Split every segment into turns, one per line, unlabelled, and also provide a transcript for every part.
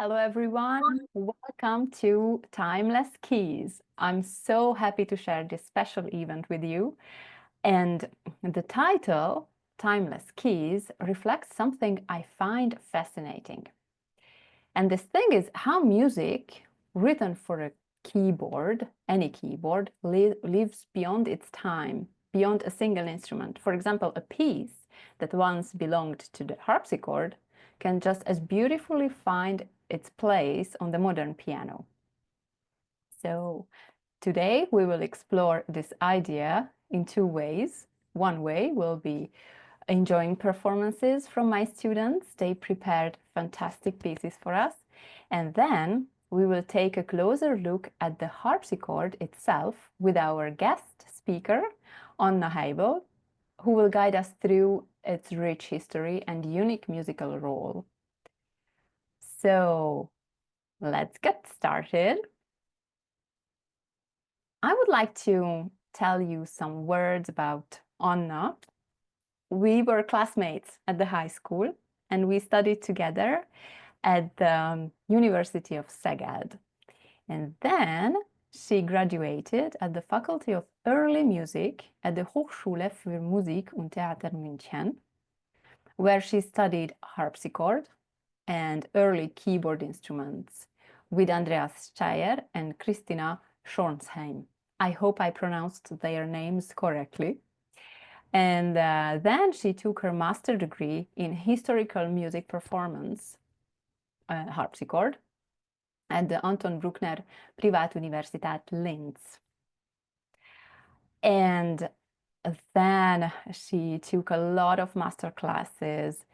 Hello, everyone. Welcome to Timeless Keys. I'm so happy to share this special event with you. And the title, Timeless Keys, reflects something I find fascinating. And this thing is how music, written for a keyboard, any keyboard, lives beyond its time, beyond a single instrument. For example, a piece that once belonged to the harpsichord can just as beautifully find its place on the modern piano. So today we will explore this idea in two ways. One way will be enjoying performances from my students. They prepared fantastic pieces for us. And then we will take a closer look at the harpsichord itself with our guest speaker, Heibl, who will guide us through its rich history and unique musical role. So let's get started. I would like to tell you some words about Anna. We were classmates at the high school and we studied together at the University of Szeged. And then she graduated at the Faculty of Early Music at the Hochschule für Musik und Theater München, where she studied harpsichord and early keyboard instruments with Andreas Steyer and Christina Schornsheim. I hope I pronounced their names correctly. And then she took her master degree in historical music performance, harpsichord, at the Anton Bruckner Privatuniversität Linz. And then she took a lot of master classes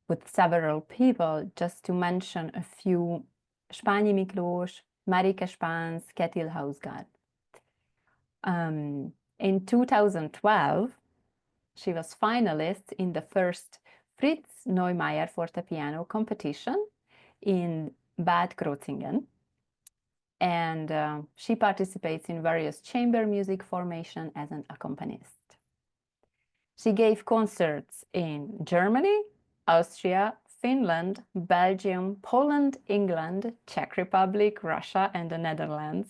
with several people, just to mention a few: Spányi Miklós, Marike Spánz, Ketil Hausgard. In 2012, she was finalist in the first Fritz Neumayer fortepiano competition in Bad Krozingen. And she participates in various chamber music formation as an accompanist. She gave concerts in Germany, Austria, Finland, Belgium, Poland, England, Czech Republic, Russia, and the Netherlands.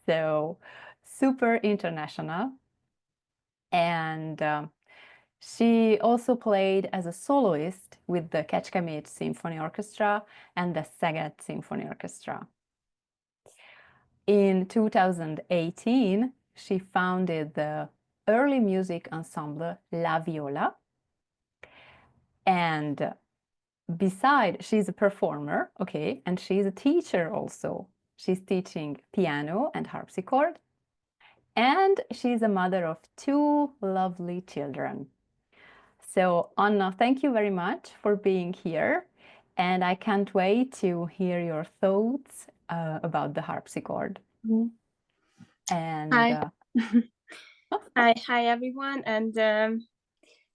So super international. And she also played as a soloist with the Kecskemét Symphony Orchestra and the Szeged Symphony Orchestra. In 2018, she founded the early music ensemble La Viola. And besides, she's a performer, okay, and she's a teacher also. She's teaching piano and harpsichord. And she's a mother of two lovely children. So Anna, thank you very much for being here. And I can't wait to hear your thoughts about the harpsichord.
Mm-hmm.
And
hi. Hi everyone, and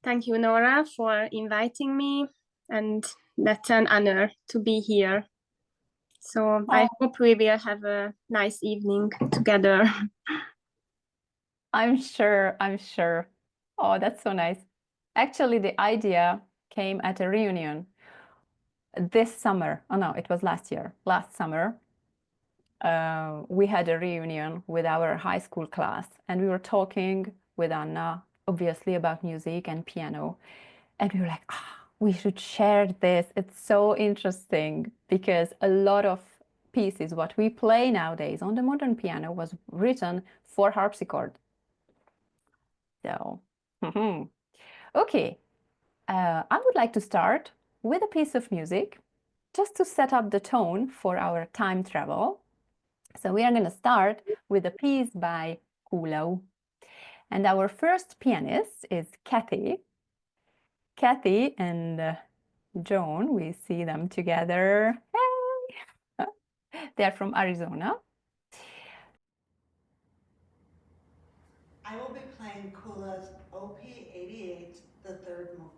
thank you, Nora, for inviting me, and that's an honor to be here. So I hope we will have a nice evening together.
I'm sure. Oh, that's so nice. Actually, the idea came at a reunion this summer. Oh no, it was last summer. We had a reunion with our high school class, and we were talking with Anna, obviously, about music and piano. And we were like, we should share this. It's so interesting, because a lot of pieces, what we play nowadays on the modern piano, was written for harpsichord. So, okay, I would like to start with a piece of music just to set up the tone for our time travel. So we are going to start with a piece by Kuhlau. And our first pianist is Kathy. Kathy and Joan, we see them together. Hey! They're from Arizona.
I will be playing Kuhla's OP 88, the third movement.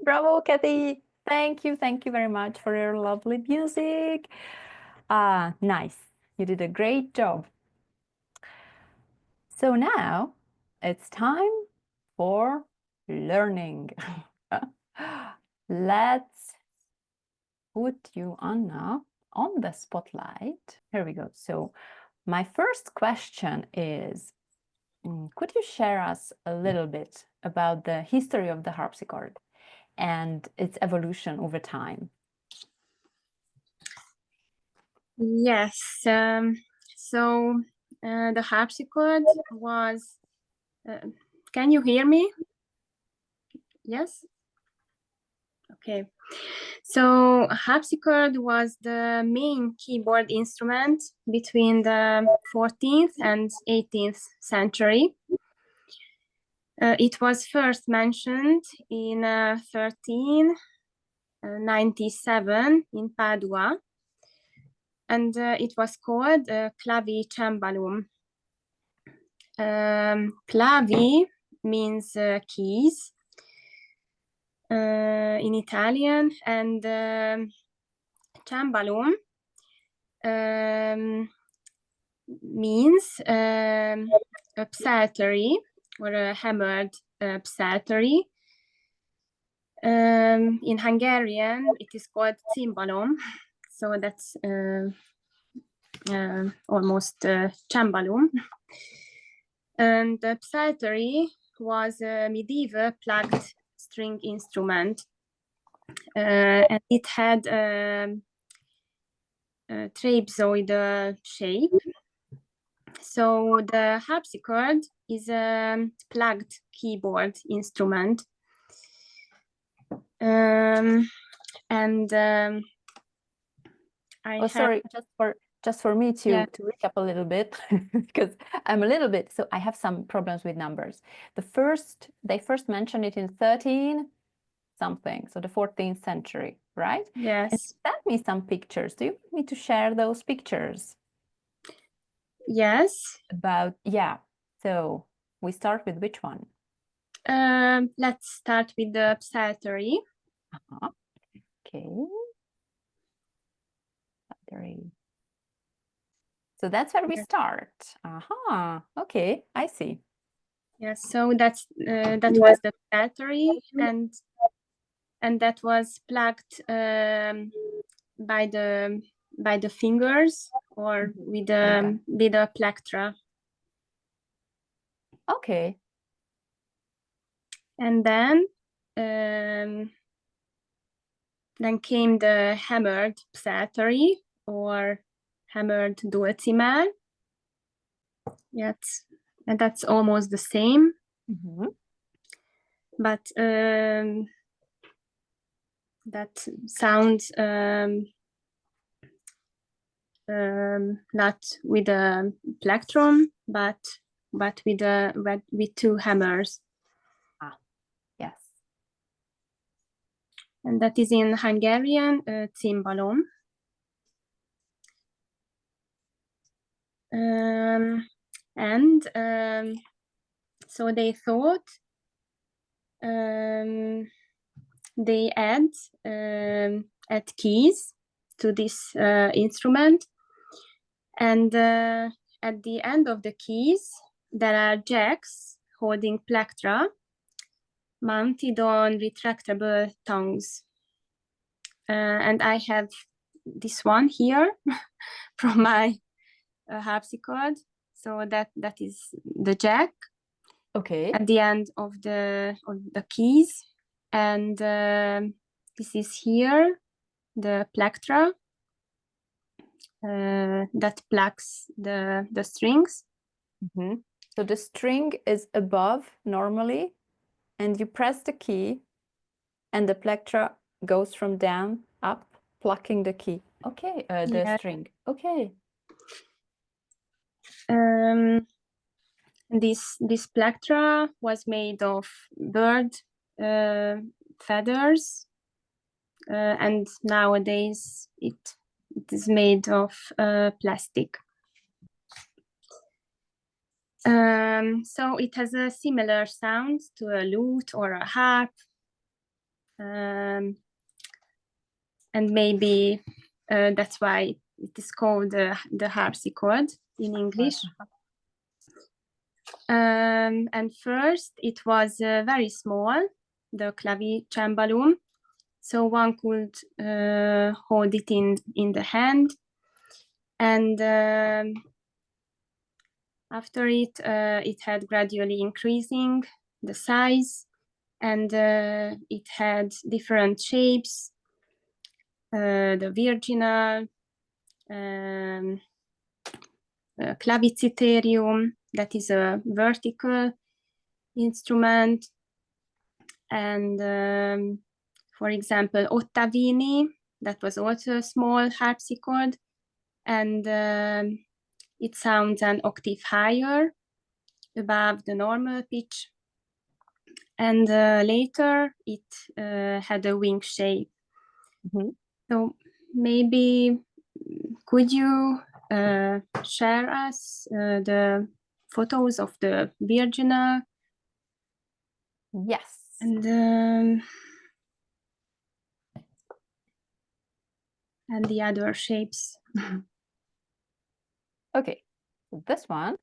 Bravo, Kathy. Thank you very much for your lovely music. Nice. You did a great job. So now it's time for learning. Let's put you, Anna, on the spotlight. Here we go. So my first question is, could you share us a little bit about the history of the harpsichord and its evolution over time?
Yes. So The harpsichord was, can you hear me? Yes? Okay. So harpsichord was the main keyboard instrument between the 14th and 18th century. It was first mentioned in 1397 in Padua, and it was called clavicembalum. Clavi means keys in Italian, and cembalum means a psaltery or a hammered psaltery. In Hungarian, it is called cimbalom, so that's almost cembalum. And the psaltery was a medieval plucked string instrument, and it had a trapezoidal shape. So the harpsichord is a plugged keyboard instrument.
Sorry, just for me to recap a little bit, because I'm a little bit, so I have some problems with numbers. They first mentioned it in 13 something, so the 14th century, right?
Yes.
And send me some pictures. Do you want me to share those pictures?
Yes.
So we start with which one?
Let's start with the psaltery.
Okay. Psaltery. So that's where we start. Okay, I see.
Yes, so that was the psaltery, and that was plucked by the fingers or with a plectra.
Okay.
And then came the hammered psaltery or hammered duodecimal. Yes, and that's almost the same. But that sounds not with a plectrum, but with two hammers.
Yes.
And that is in Hungarian cimbalom. So they thought they add keys to this instrument, and at the end of the keys there are jacks holding plectra mounted on retractable tongues, and I have this one here from my harpsichord. So that is the jack.
Okay.
At the end of the keys, and this is here the plectra that plucks the strings.
So the string is above normally, and you press the key, and the plectra goes from down up, plucking the key. Okay, the string. Okay.
This plectra was made of bird feathers, and nowadays it is made of plastic. So it has a similar sound to a lute or a harp, and maybe that's why it is called the harpsichord in English. And first it was very small, the clavicembalum, so one could hold it in the hand, and after it had gradually increasing the size, and it had different shapes, the virginal, claviciterium, that is a vertical instrument, and for example, ottavini, that was also a small harpsichord, and it sounds an octave higher above the normal pitch. And later it had a wing shape.
Mm-hmm.
So maybe could you share us the photos of the virginal?
Yes.
And the other shapes.
Okay, so this one.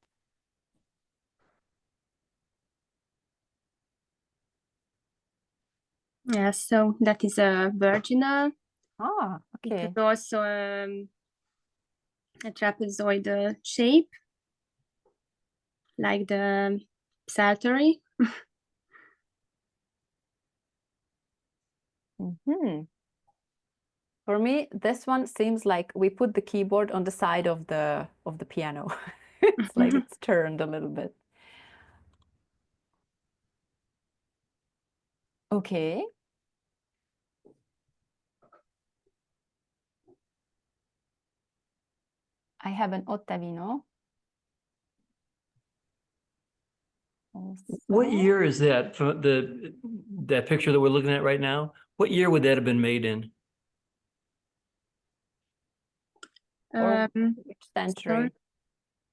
Yes, so that is a virginal.
Ah, okay.
It is also a trapezoidal shape, like the psaltery.
Mm-hmm. For me, this one seems like we put the keyboard on the side of the piano. It's like it's turned a little bit. Okay. I have an ottavino.
What
Also.
year is that? From that picture that we're looking at right now? What year would that have been made in?
Or which century?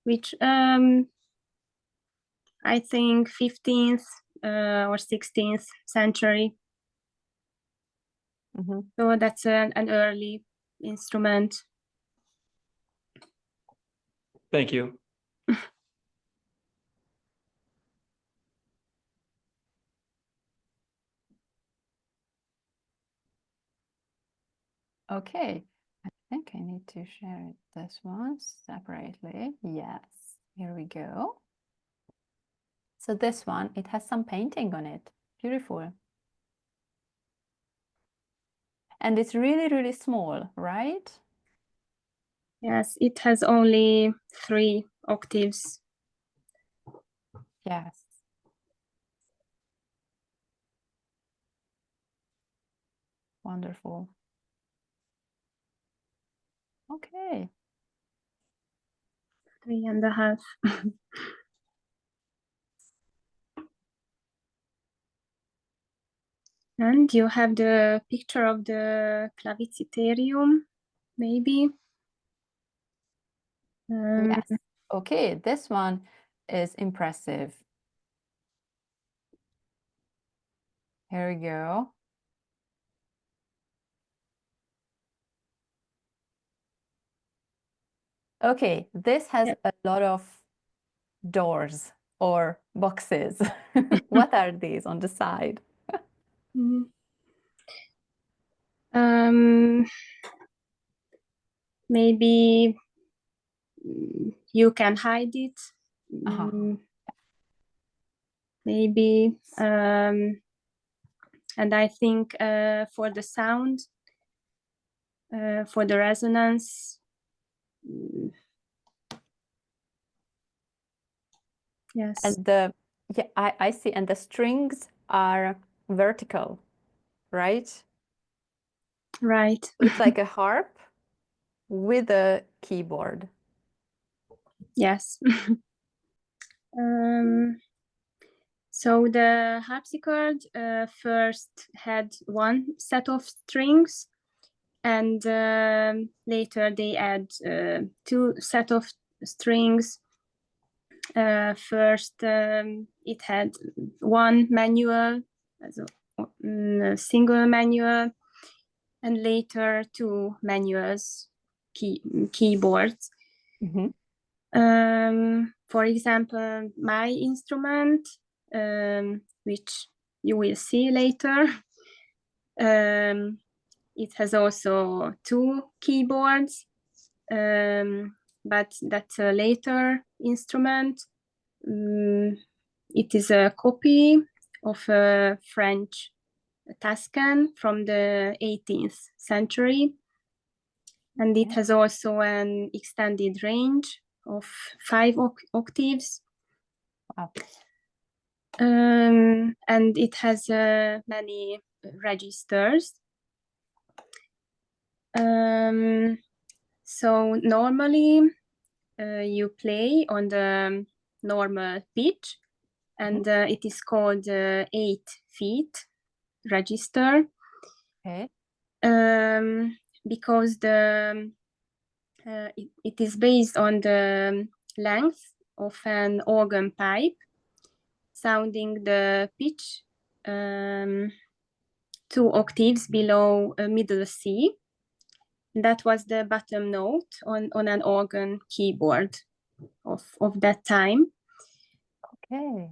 Which I think 15th or 16th century.
Mm-hmm.
So that's an early instrument.
Thank you.
Okay, I think I need to share this one separately. Yes, here we go. So this one, it has some painting on it. Beautiful. And it's really, really small, right?
Yes, it has only 3 octaves.
Yes. Wonderful. Okay.
3.5. And you have the picture of the claviciterium, maybe?
Yes. Okay, this one is impressive. Here we go. Okay, this has a lot of doors or boxes. What are these on the side?
Maybe you can hide it. Maybe. And I think for the sound, for the resonance, yes.
And I see, and the strings are vertical, right?
Right.
It's like a harp with a keyboard.
Yes. So the harpsichord first had 1 set of strings, and later they add 2 set of strings. First, it had 1 manual, a single manual, and later 2 manuals, keyboards.
Mm-hmm.
For example, my instrument, which you will see later, it has also 2 keyboards, but that's a later instrument. It is a copy of a French Tuscan from the 18th century, and it has also an extended range of 5 octaves.
Wow.
And it has many registers. So normally you play on the normal pitch, and it is called 8 feet register.
Okay.
Because it is based on the length of an organ pipe, sounding the pitch 2 octaves below middle C. That was the bottom note on an organ keyboard of that time.
Okay.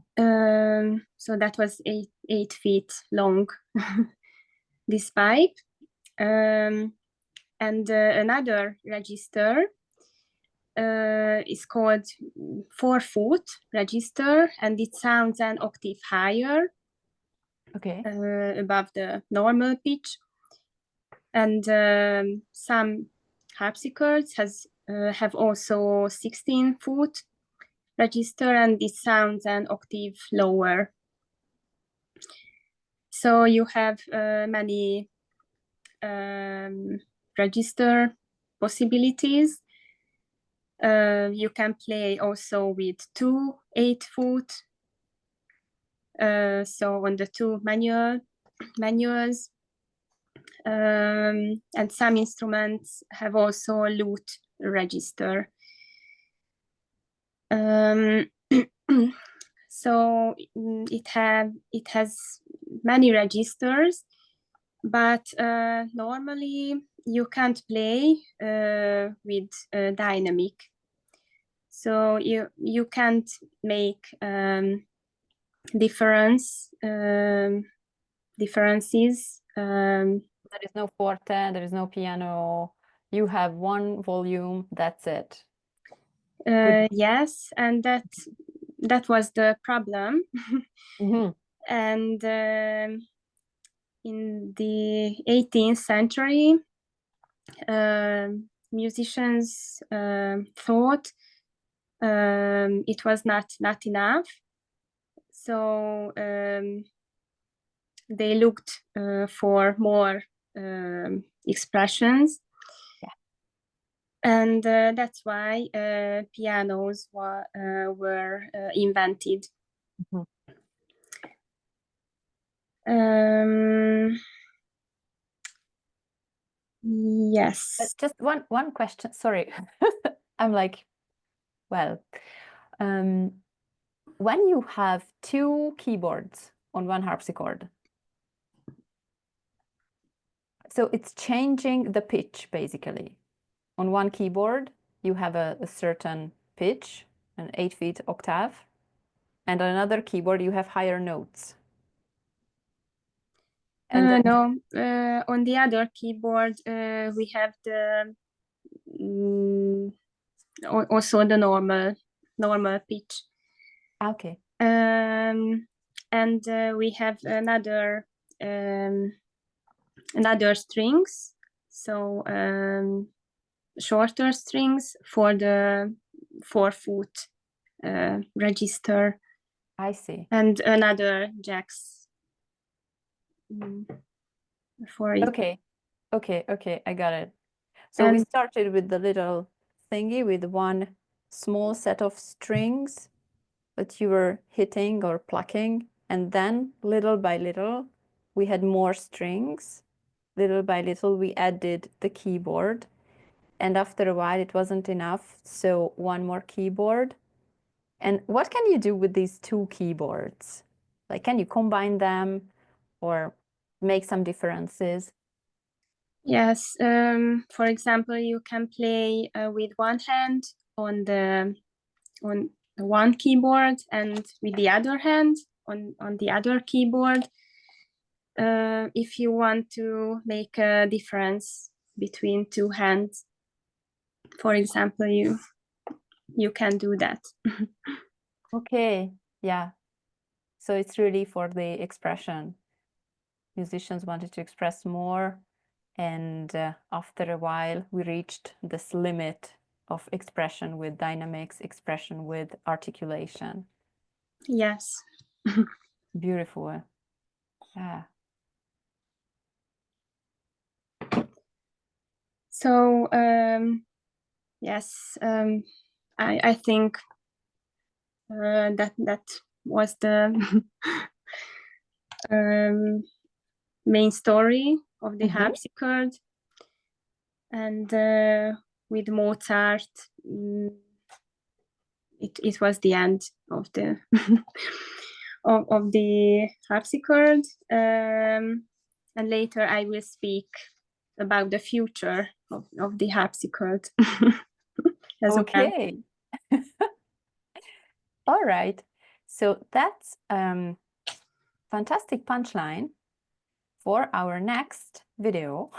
So that was 8 feet long, this pipe. And another register is called 4-foot register, and it sounds an octave higher,
Okay.
above the normal pitch. And some harpsichords have also 16-foot register, and it sounds an octave lower. So you have many register possibilities. You can play also with 2 8-foot. So on the 2 manuals. And some instruments have also lute register. So it has many registers, but normally you can't play with dynamic. So you can't make differences.
There is no forte, there is no piano. You have one volume, that's it.
Yes, and that was the problem.
Mm-hmm.
And in the 18th century, musicians thought it was not enough. So they looked for more expressions.
Yeah.
And that's why pianos were invented.
Mm-hmm.
Yes.
Just one question, sorry. I'm like, well, when you have 2 keyboards on one harpsichord, so it's changing the pitch basically. On one keyboard, you have a certain pitch, an 8-foot octave, and on another keyboard, you have higher notes. And then,
no, on the other keyboard, we have the also the normal pitch.
okay.
And we have another strings, so shorter strings for the 4-foot register.
I see.
And another jacks for it.
Okay, I got it. So we
And
started with the little thingy with one small set of strings that you were hitting or plucking, and then little by little, we had more strings. Little by little, we added the keyboard, and after a while, it wasn't enough, so one more keyboard. And what can you do with these 2 keyboards? Like, can you combine them or make some differences?
yes, for example, you can play with one hand on one keyboard, and with the other hand on the other keyboard. If you want to make a difference between 2 hands, for example, you can do that.
Okay, yeah. So it's really for the expression. Musicians wanted to express more, and after a while, we reached this limit of expression with dynamics, expression with articulation.
Yes.
Beautiful. Yeah.
So yes, I think that was the main story of the harpsichord, and with Mozart, it was the end of the of the harpsichord, and later I will speak about the future of the harpsichord as well.
Okay. All right. So that's fantastic punchline for our next video.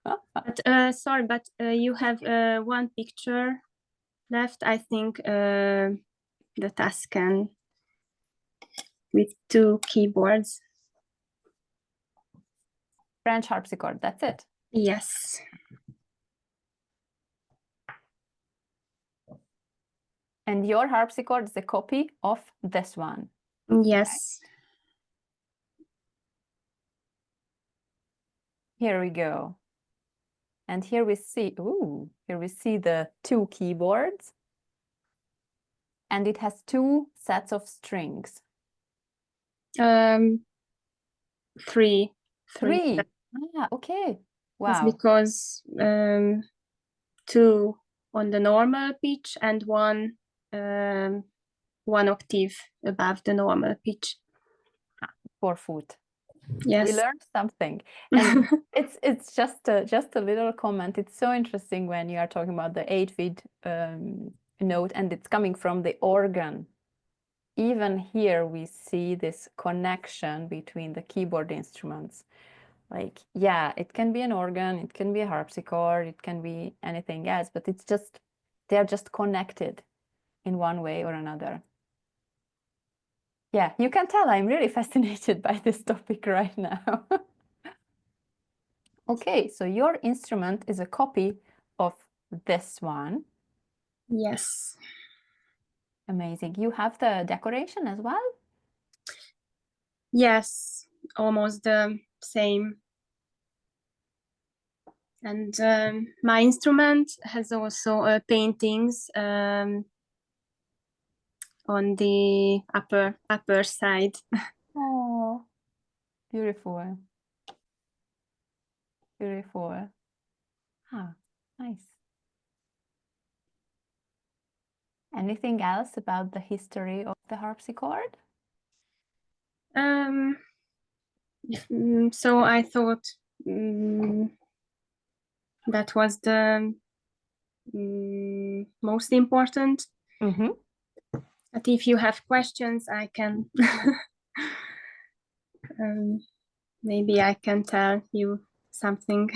But sorry, but you have one picture left, I think, the Tuscan with 2 keyboards.
French harpsichord, that's it.
Yes.
And your harpsichord is a copy of this one.
Yes.
Here we go. And here we see, ooh, here we see the 2 keyboards. And it has 2 sets of strings.
3.
3. Ah, okay. Wow.
That's because 2 on the normal pitch and 1 octave above the normal pitch.
4 foot.
Yes.
We learned something. And it's just a little comment. It's so interesting when you are talking about the 8-beat note and it's coming from the organ. Even here we see this connection between the keyboard instruments. Like, yeah, it can be an organ, it can be a harpsichord, it can be anything else, but it's just, they're just connected in one way or another. Yeah, you can tell I'm really fascinated by this topic right now. Okay, so your instrument is a copy of this one.
Yes.
Amazing. You have the decoration as well?
Yes, almost the same. And my instrument has also paintings on the upper side.
Oh, beautiful. Beautiful. Ah, nice. Anything else about the history of the harpsichord?
So I thought that was the most important. But if you have questions, I can maybe I can tell you something.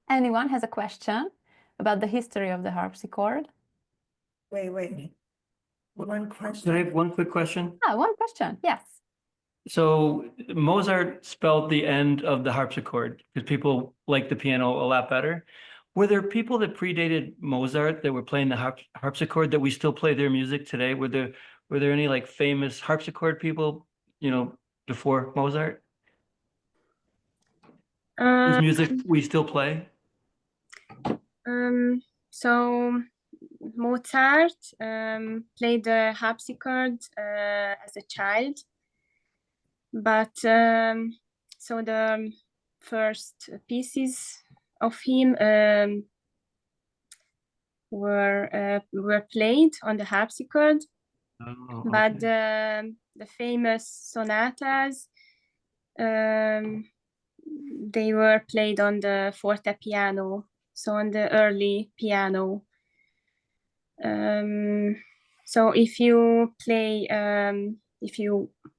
Anyone has a question about the history of the harpsichord?
Wait. One question.
Can I have one quick question?
Ah, one question, yes.
So Mozart spelled the end of the harpsichord because people like the piano a lot better. Were there people that predated Mozart that were playing the harpsichord that we still play their music today? Were there any like famous harpsichord people, before Mozart? Whose music we still play?
So Mozart played the harpsichord as a child, but so the first pieces of him were played on the harpsichord.
Oh,
but
okay.
the famous sonatas they were played on the fortepiano, so on the early piano. So if you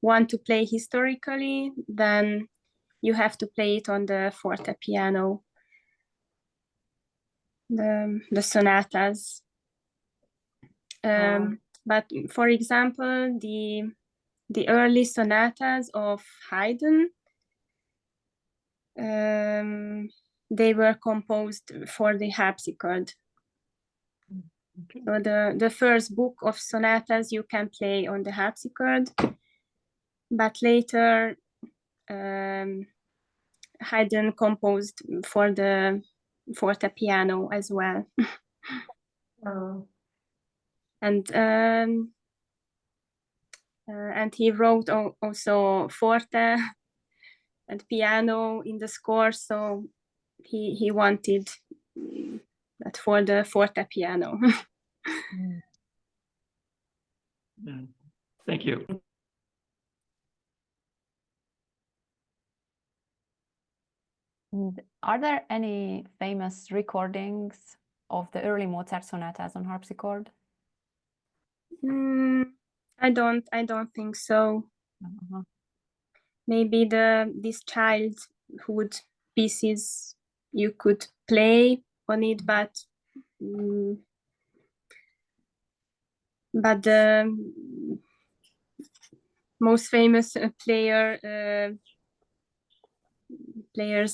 want to play historically, then you have to play it on the fortepiano, the sonatas. But for example, the early sonatas of Haydn, they were composed for the harpsichord. So the first book of sonatas you can play on the harpsichord, but later Haydn composed for the forte piano as well.
Oh.
And he wrote also forte and piano in the score, so he wanted that for the forte piano.
Yeah. Thank you.
And are there any famous recordings of the early Mozart sonatas on harpsichord?
I don't think so.
Uh-huh.
Maybe these childhood pieces you could play on it, but the most famous players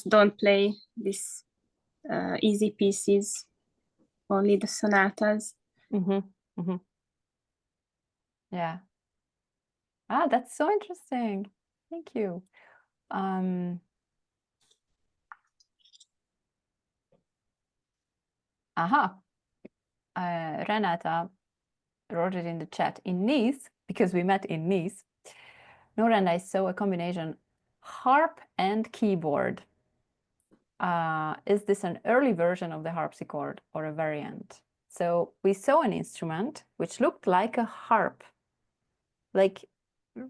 don't play these easy pieces, only the sonatas.
Yeah. Ah, that's so interesting. Thank you. Renata wrote it in the chat. In Nice, because we met in Nice, Nora and I saw a combination harp and keyboard. Is this an early version of the harpsichord or a variant? So we saw an instrument which looked like a harp. Like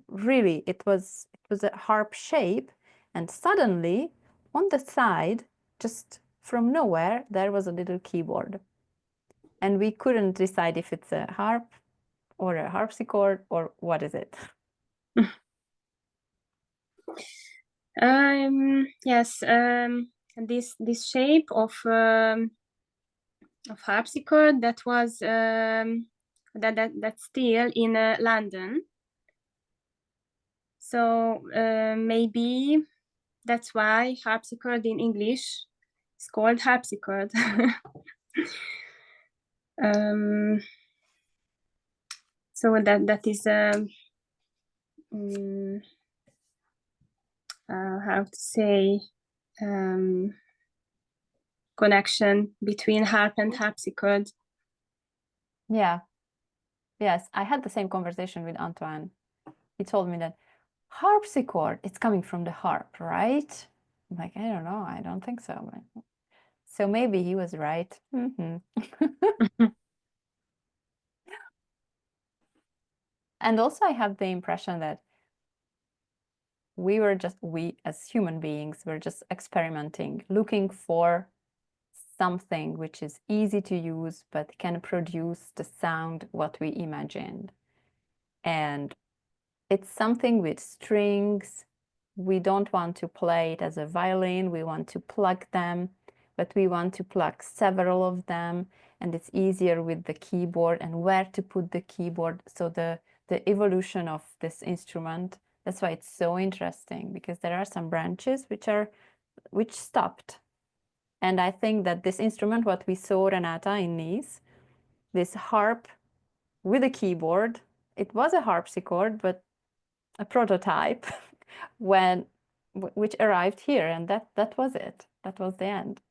really, it was a harp shape, and suddenly on the side, just from nowhere, there was a little keyboard. And we couldn't decide if it's a harp or a harpsichord or what is it?
Yes, this shape of harpsichord that was that's still in London. So maybe that's why harpsichord in English is called harpsichord. So that is how to say connection between harp and harpsichord.
Yeah. Yes, I had the same conversation with Antoine. He told me that harpsichord, it's coming from the harp, right? I'm like, I don't know, I don't think so. So maybe he was right. And also I have the impression that we as human beings, were just experimenting, looking for something which is easy to use, but can produce the sound what we imagined. And it's something with strings. We don't want to play it as a violin. We want to plug them, but we want to plug several of them. And it's easier with the keyboard and where to put the keyboard. So the evolution of this instrument, that's why it's so interesting, because there are some branches which stopped. And I think that this instrument, what we saw, Renata, in Nice, this harp with a keyboard, it was a harpsichord, but a prototype which arrived here, and that was it. That was the end.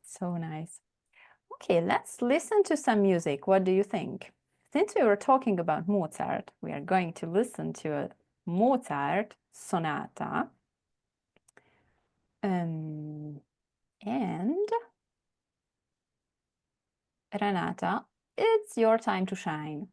So nice. Okay, let's listen to some music. What do you think? Since we were talking about Mozart, we are going to listen to a Mozart sonata. And Renata, it's your time to shine.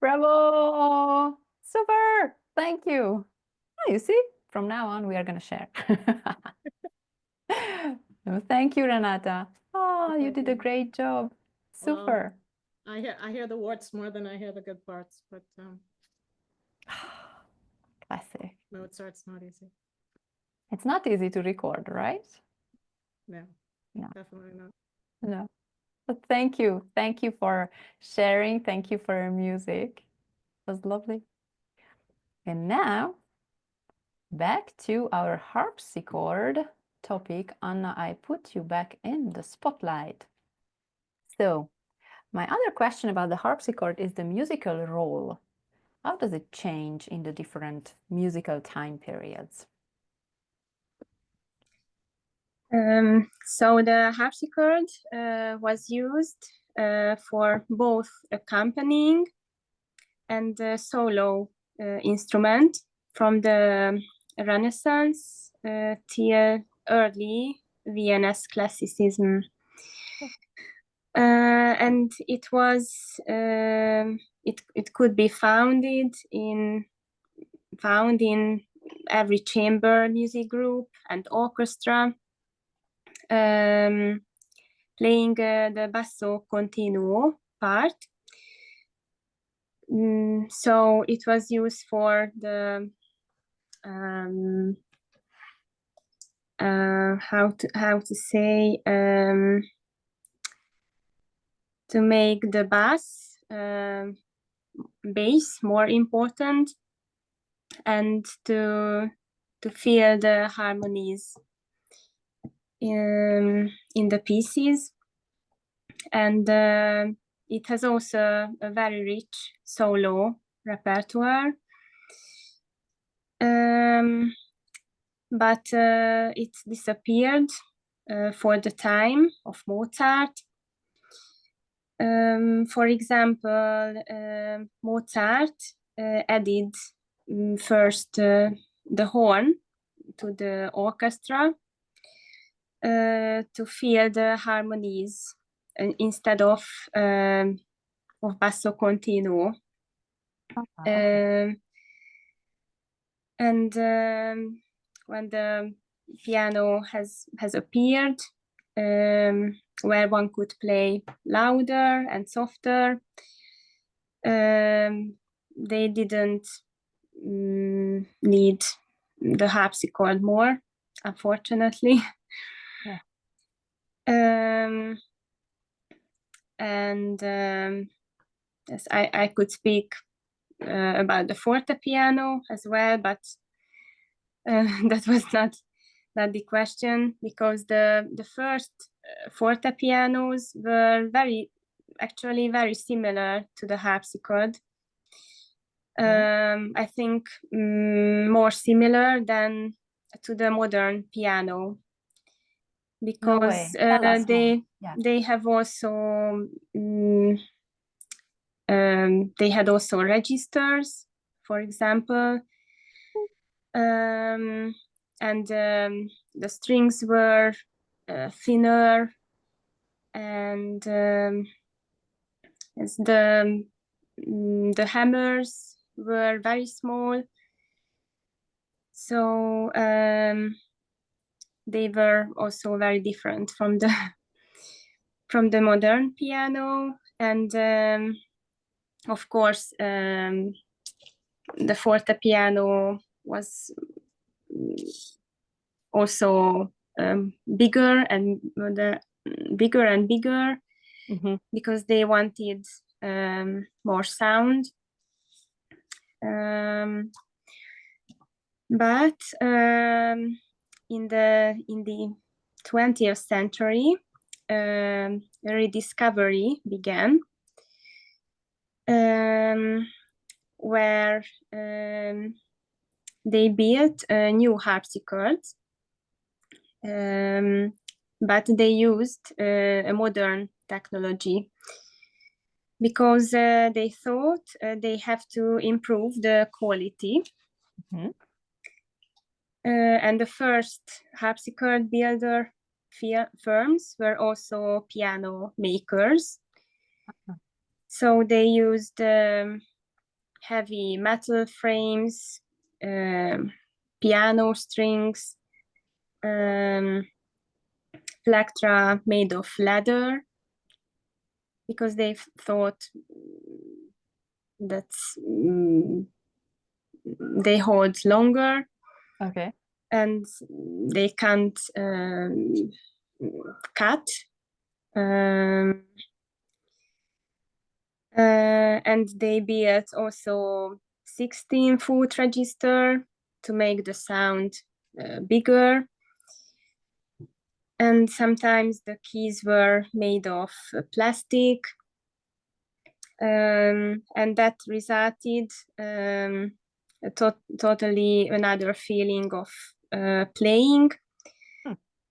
Bravo! Super! Thank you. Oh, you see, from now on we are going to share. No, thank you, Renata. Oh, you did a great job. Super.
Well, I hear the warts more than I hear the good parts, but
Classic.
Mozart's not easy.
It's not easy to record, right?
No,
No.
definitely not.
No. But thank you. Thank you for sharing. Thank you for your music. It was lovely. And now, back to our harpsichord topic. Anna, I put you back in the spotlight. So, my other question about the harpsichord is the musical role. How does it change in the different musical time periods?
So the harpsichord was used for both accompanying and solo instrument from the Renaissance till early Viennese classicism. And it was it could be found in every chamber music group and orchestra, playing the basso continuo part. So it was used for the how to say, to make the bass more important and to feel the harmonies in the pieces. And it has also a very rich solo repertoire. But it disappeared for the time of Mozart. For example, Mozart added first the horn to the orchestra to feel the harmonies instead of basso continuo.
Okay.
And when the piano has appeared, where one could play louder and softer, they didn't need the harpsichord more, unfortunately.
Yeah.
And yes, I could speak about the forte piano as well, but that was not the question, because the first forte pianos were actually very similar to the harpsichord. I think more similar than to the modern piano, because they have also they had also registers, for example, and the strings were thinner, and as the hammers were very small, so they were also very different from the modern piano. And of course, the forte piano was also bigger and bigger, because they wanted more sound. But in the 20th century, a rediscovery began, where they built new harpsichords, but they used a modern technology, because they thought they have to improve the quality. And the first harpsichord builder firms were also piano makers. So they used heavy metal frames, piano strings, plectra made of leather, because they thought that they hold longer.
Okay.
And they can't cut. And they built also 16-foot register to make the sound bigger. And sometimes the keys were made of plastic. And that resulted totally another feeling of playing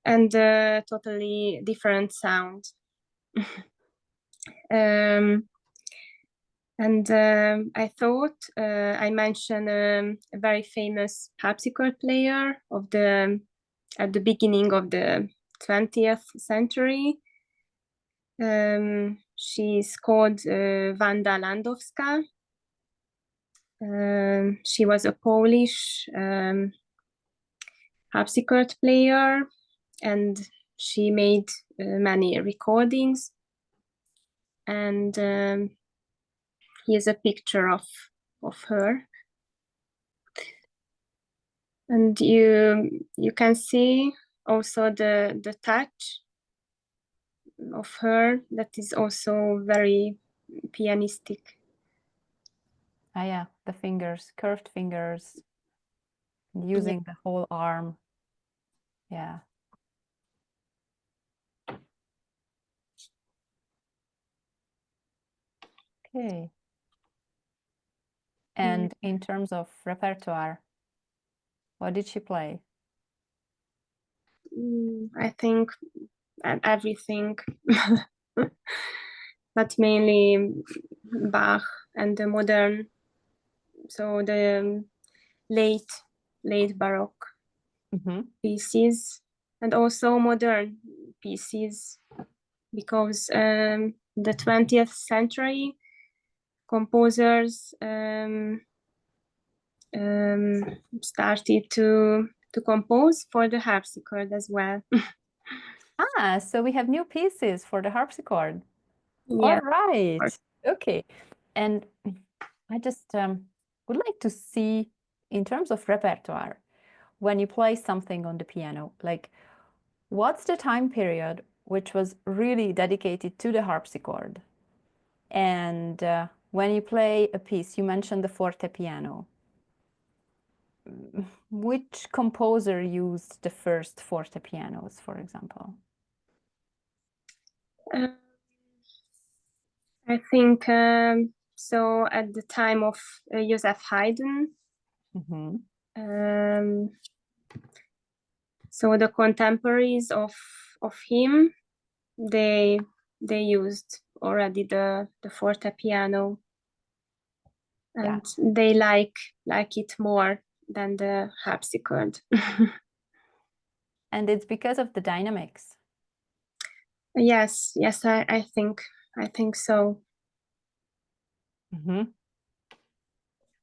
and totally different sound. And I thought I mentioned a very famous harpsichord player at the beginning of the 20th century. She's called Wanda Landowska. She was a Polish harpsichord player, and she made many recordings. And here's a picture of her. And you can see also the touch of her that is also very pianistic.
Ah, yeah, the fingers, curved fingers, using the whole arm. Yeah. Okay. And in terms of repertoire, what did she play?
I think everything, but mainly Bach and the modern, so the late Baroque pieces, and also modern pieces, because the 20th century composers started to compose for the harpsichord as well.
Ah, so we have new pieces for the harpsichord.
Yeah.
All right. Okay. And I just would like to see, in terms of repertoire, when you play something on the piano, like what's the time period which was really dedicated to the harpsichord? And when you play a piece, you mentioned the forte piano. Which composer used the first forte pianos, for example?
I think so. At the time of Joseph Haydn, so the contemporaries of him, they used already the forte piano, and they like it more than the harpsichord.
And it's because of the dynamics.
Yes, I think so.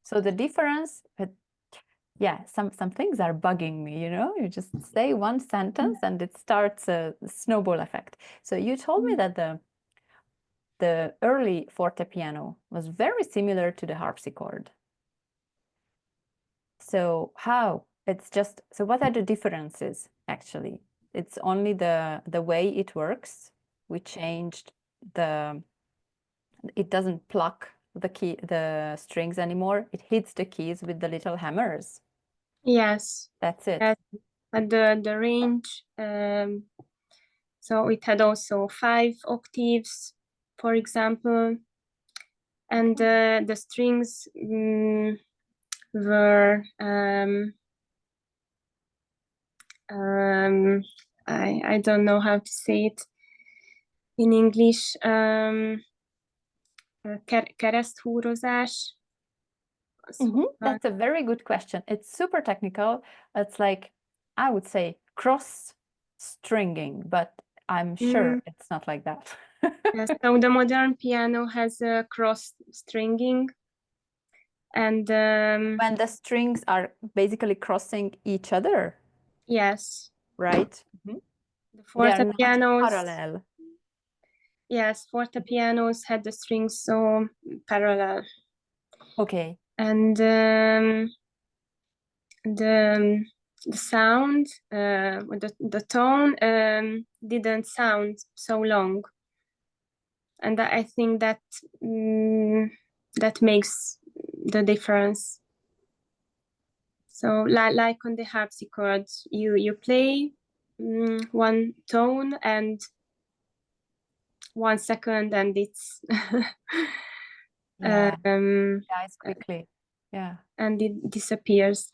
So the difference, yeah, some things are bugging me, you know? You just say one sentence and it starts a snowball effect. So you told me that the early forte piano was very similar to the harpsichord. So how? It's just, so what are the differences actually? It's only the way it works. We changed it doesn't pluck the strings anymore. It hits the keys with the little hammers.
Yes.
That's it.
Yes. And the range, so it had also 5 octaves, for example, and the strings were I don't know how to say it in English. Kereszthúrozás.
That's a very good question. It's super technical. It's like, I would say cross stringing, but I'm sure it's not like that.
Yes, so the modern piano has a cross stringing, And
When the strings are basically crossing each other,
yes,
right?
the
They are
fortepianos.
not parallel.
Yes, fortepianos had the strings so parallel.
Okay.
And the sound, the tone didn't sound so long, and I think that that makes the difference. So like on the harpsichord, you play one tone and 1 second, and it's
Yeah. Yeah, it's quickly. Yeah.
and it disappears.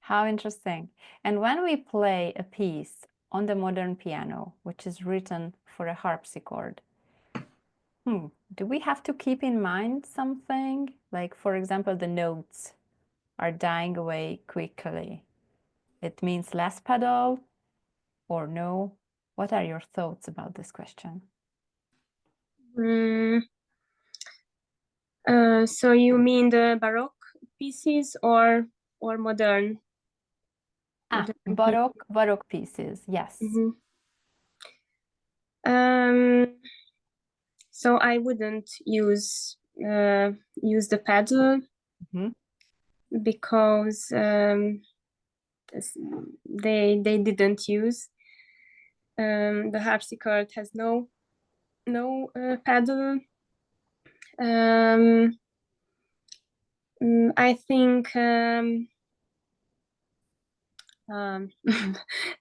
How interesting. And when we play a piece on the modern piano, which is written for a harpsichord, do we have to keep in mind something? Like, for example, the notes are dying away quickly. It means less pedal or no? What are your thoughts about this question?
So you mean the Baroque pieces or modern?
Baroque pieces, yes.
So I wouldn't use the pedal because they didn't use. The harpsichord has no pedal. I think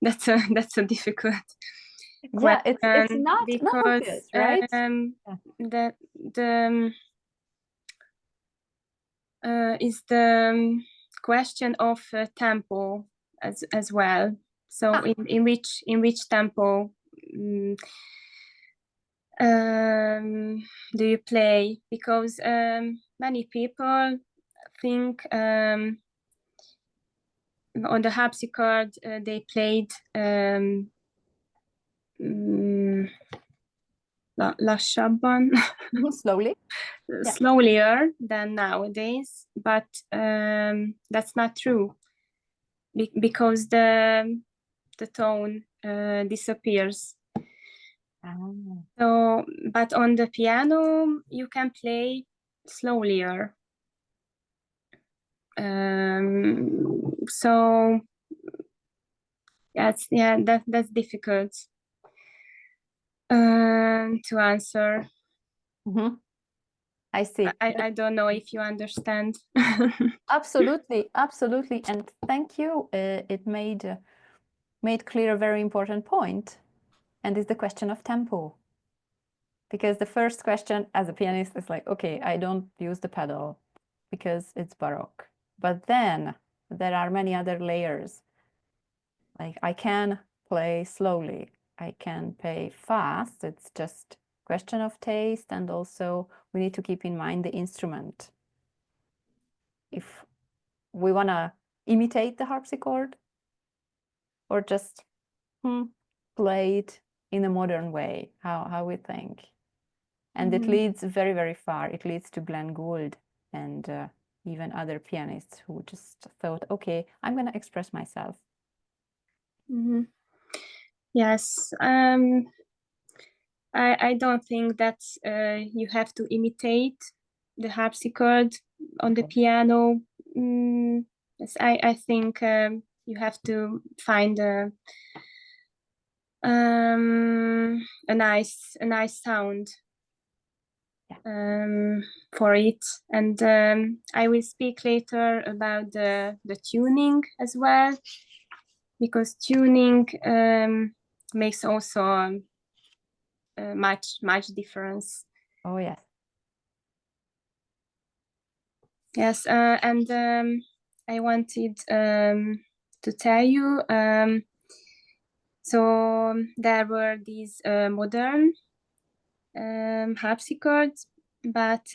that's a difficult question.
Yeah, it's not
because
obvious, right?
The is the question of tempo as well. So in which tempo do you play? Because many people think on the harpsichord they played lassabban,
slowly,
slower than nowadays, but that's not true because the tone disappears. So, but on the piano you can play slower. So that's difficult to answer.
I see.
I don't know if you understand.
Absolutely, absolutely, and thank you. It made clear a very important point, and it's the question of tempo. Because the first question as a pianist is like, okay, I don't use the pedal because it's Baroque. But then there are many other layers. Like I can play slowly, I can play fast. It's just question of taste, and also we need to keep in mind the instrument. If we want to imitate the harpsichord or just play it in a modern way, how we think. And it leads very, very far. It leads to Glenn Gould and even other pianists who just thought, okay, I'm going to express myself.
Yes. I don't think that you have to imitate the harpsichord on the piano. Yes, I think you have to find a nice sound for it, and I will speak later about the tuning as well, because tuning makes also much difference.
Oh yes.
Yes, and I wanted to tell you, so there were these modern harpsichords, but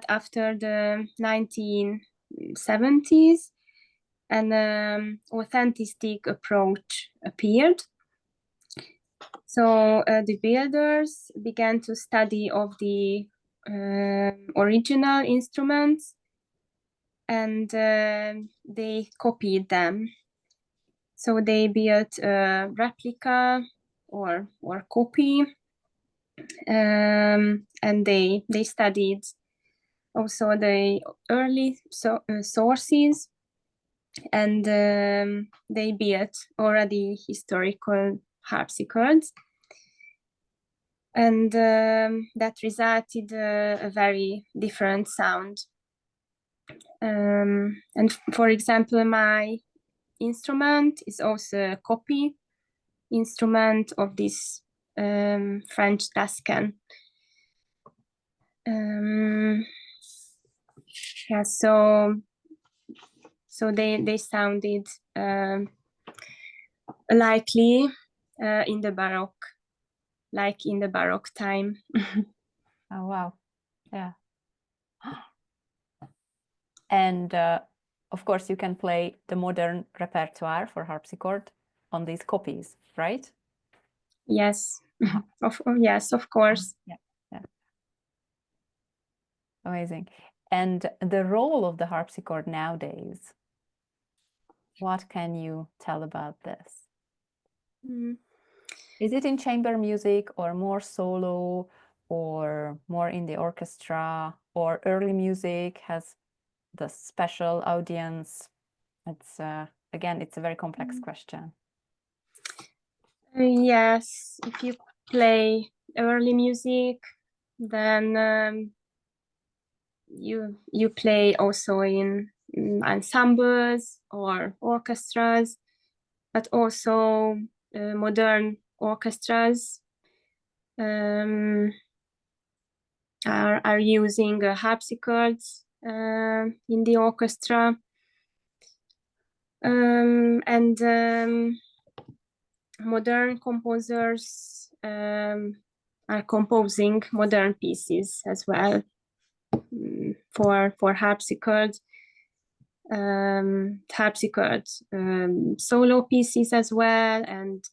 after the 1970s, an authentic approach appeared. So the builders began to study of the original instruments, and they copied them. So they built a replica or copy, and they studied also the early sources, and they built already historical harpsichords, and that resulted a very different sound. And for example, my instrument is also a copy instrument of this French Tuscan. Yeah, so they sounded likely in the Baroque, like in the Baroque time.
Oh, wow. Yeah. And of course, you can play the modern repertoire for harpsichord on these copies, right?
Yes, yes, of course.
Yeah, yeah. Amazing. And the role of the harpsichord nowadays, what can you tell about this?
Mm.
Is it in chamber music or more solo or more in the orchestra, or early music has the special audience? It's again, it's a very complex question.
Yes, if you play early music, then you play also in ensembles or orchestras, but also modern orchestras are using harpsichords in the orchestra, and modern composers are composing modern pieces as well for harpsichord, solo pieces as well, and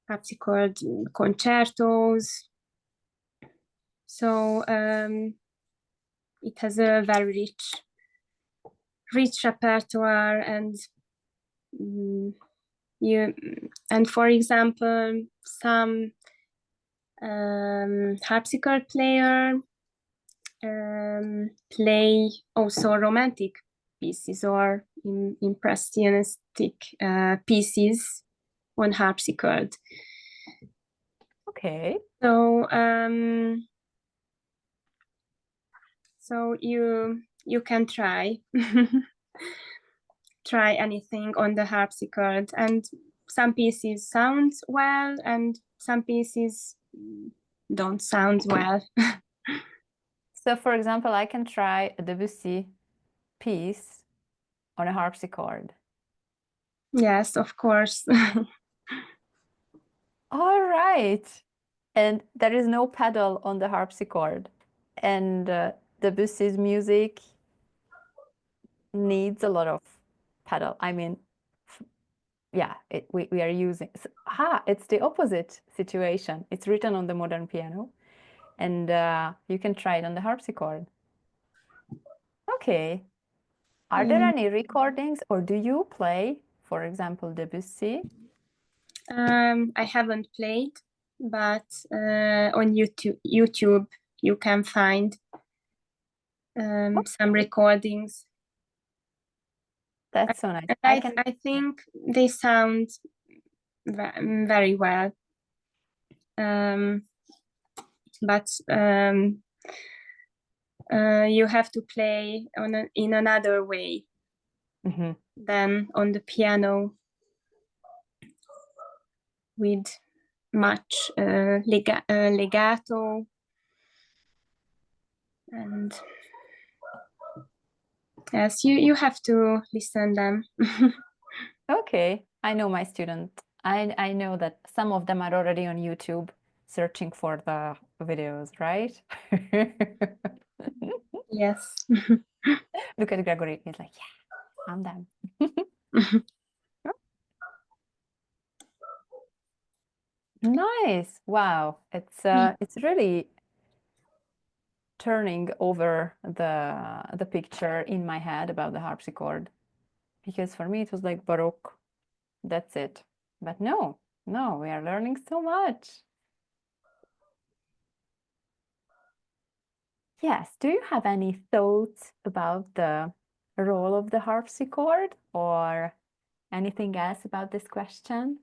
harpsichord concertos. So it has a very rich repertoire, and for example, some harpsichord player play also romantic pieces or impressionistic pieces on harpsichord.
Okay.
So you can try anything on the harpsichord, and some pieces sound well and some pieces don't sound well.
So for example, I can try a Debussy piece on a harpsichord.
Yes, of course.
All right. And there is no pedal on the harpsichord. And Debussy's music needs a lot of pedal. I mean, yeah, we are using, it's the opposite situation. It's written on the modern piano, and you can try it on the harpsichord. Okay. Are there any recordings, or do you play, for example, Debussy?
I haven't played, but on YouTube you can find some recordings.
That's so nice.
I think they sound very well, but you have to play in another way than on the piano, with much legato, and yes, you have to listen them.
Okay, I know my student. I know that some of them are already on YouTube searching for the videos, right?
Yes.
Look at Gregory. He's like, yeah, I'm done. Nice. Wow. It's really turning over the picture in my head about the harpsichord, because for me it was like Baroque. That's it. But no, we are learning so much. Yes, do you have any thoughts about the role of the harpsichord or anything else about this question?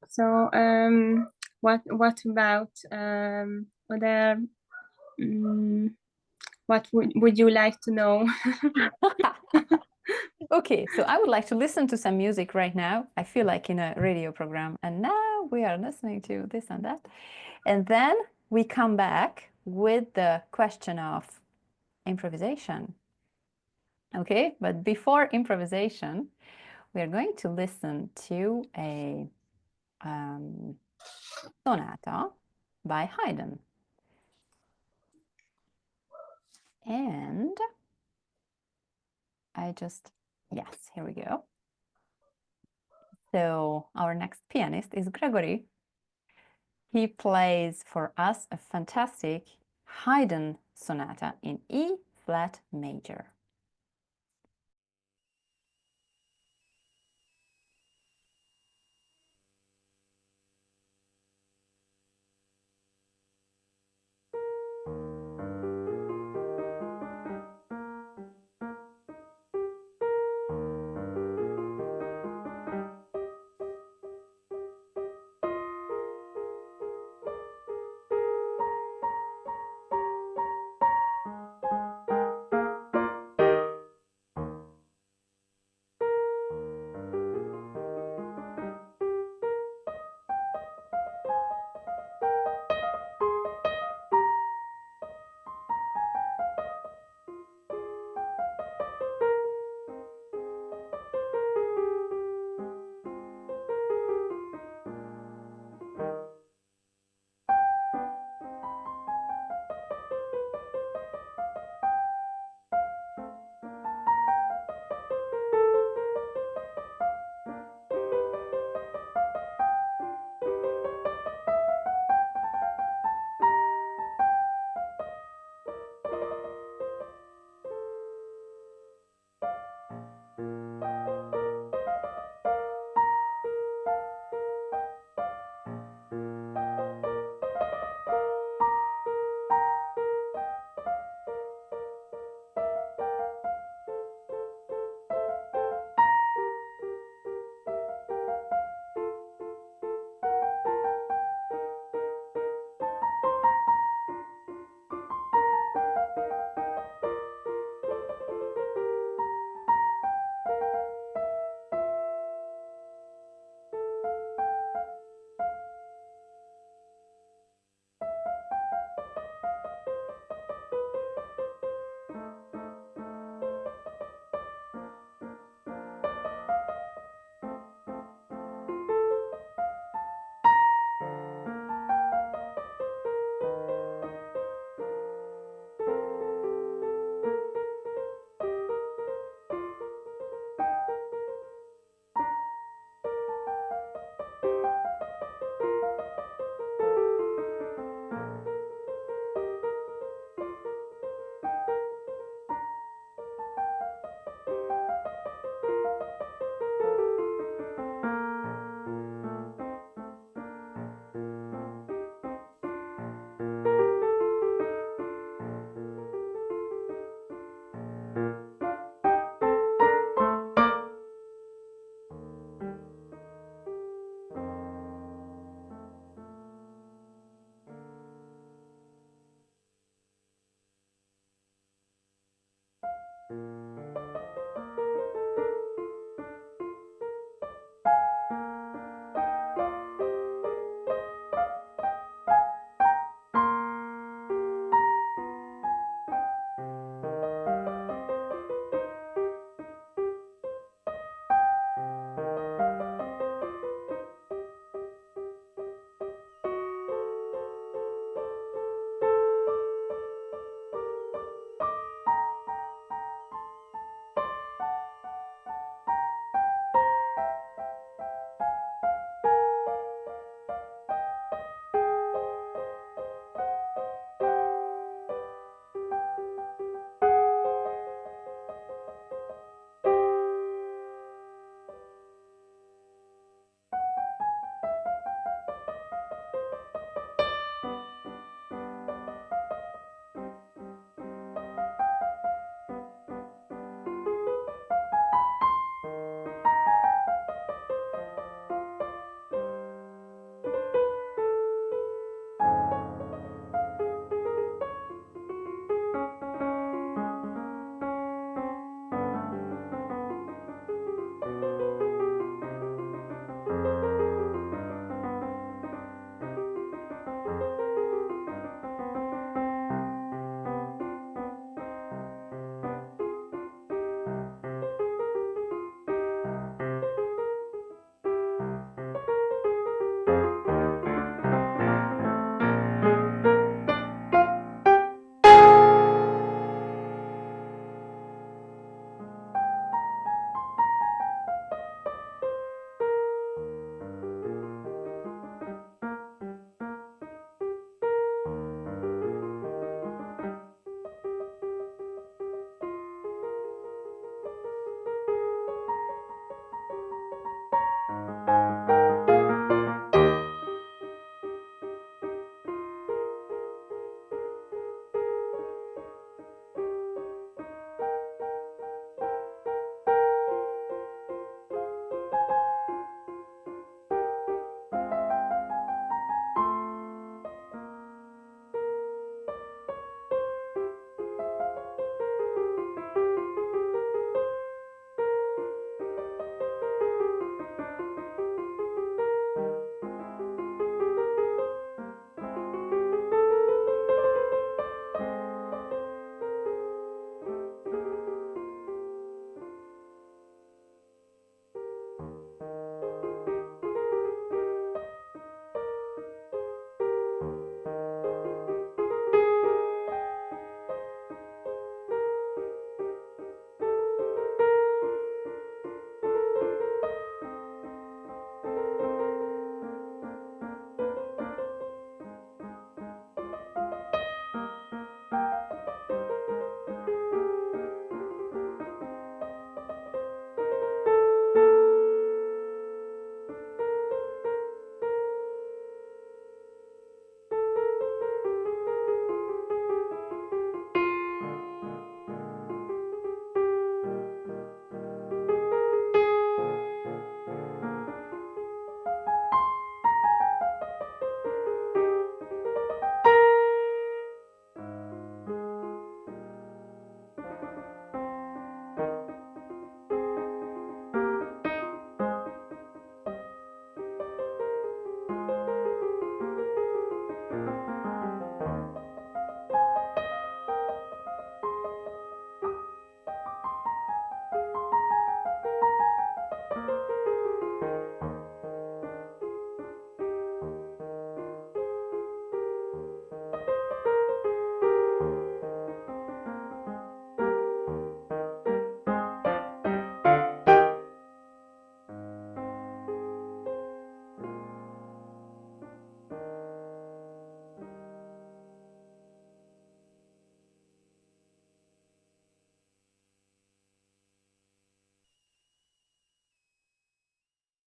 So what about other? What would you like to know?
Okay, so I would like to listen to some music right now. I feel like in a radio program, and now we are listening to this and that. And then we come back with the question of improvisation. Okay, but before improvisation, we are going to listen to a sonata by Haydn. And yes, here we go. So our next pianist is Gregory. He plays for us a fantastic Haydn sonata in E flat major.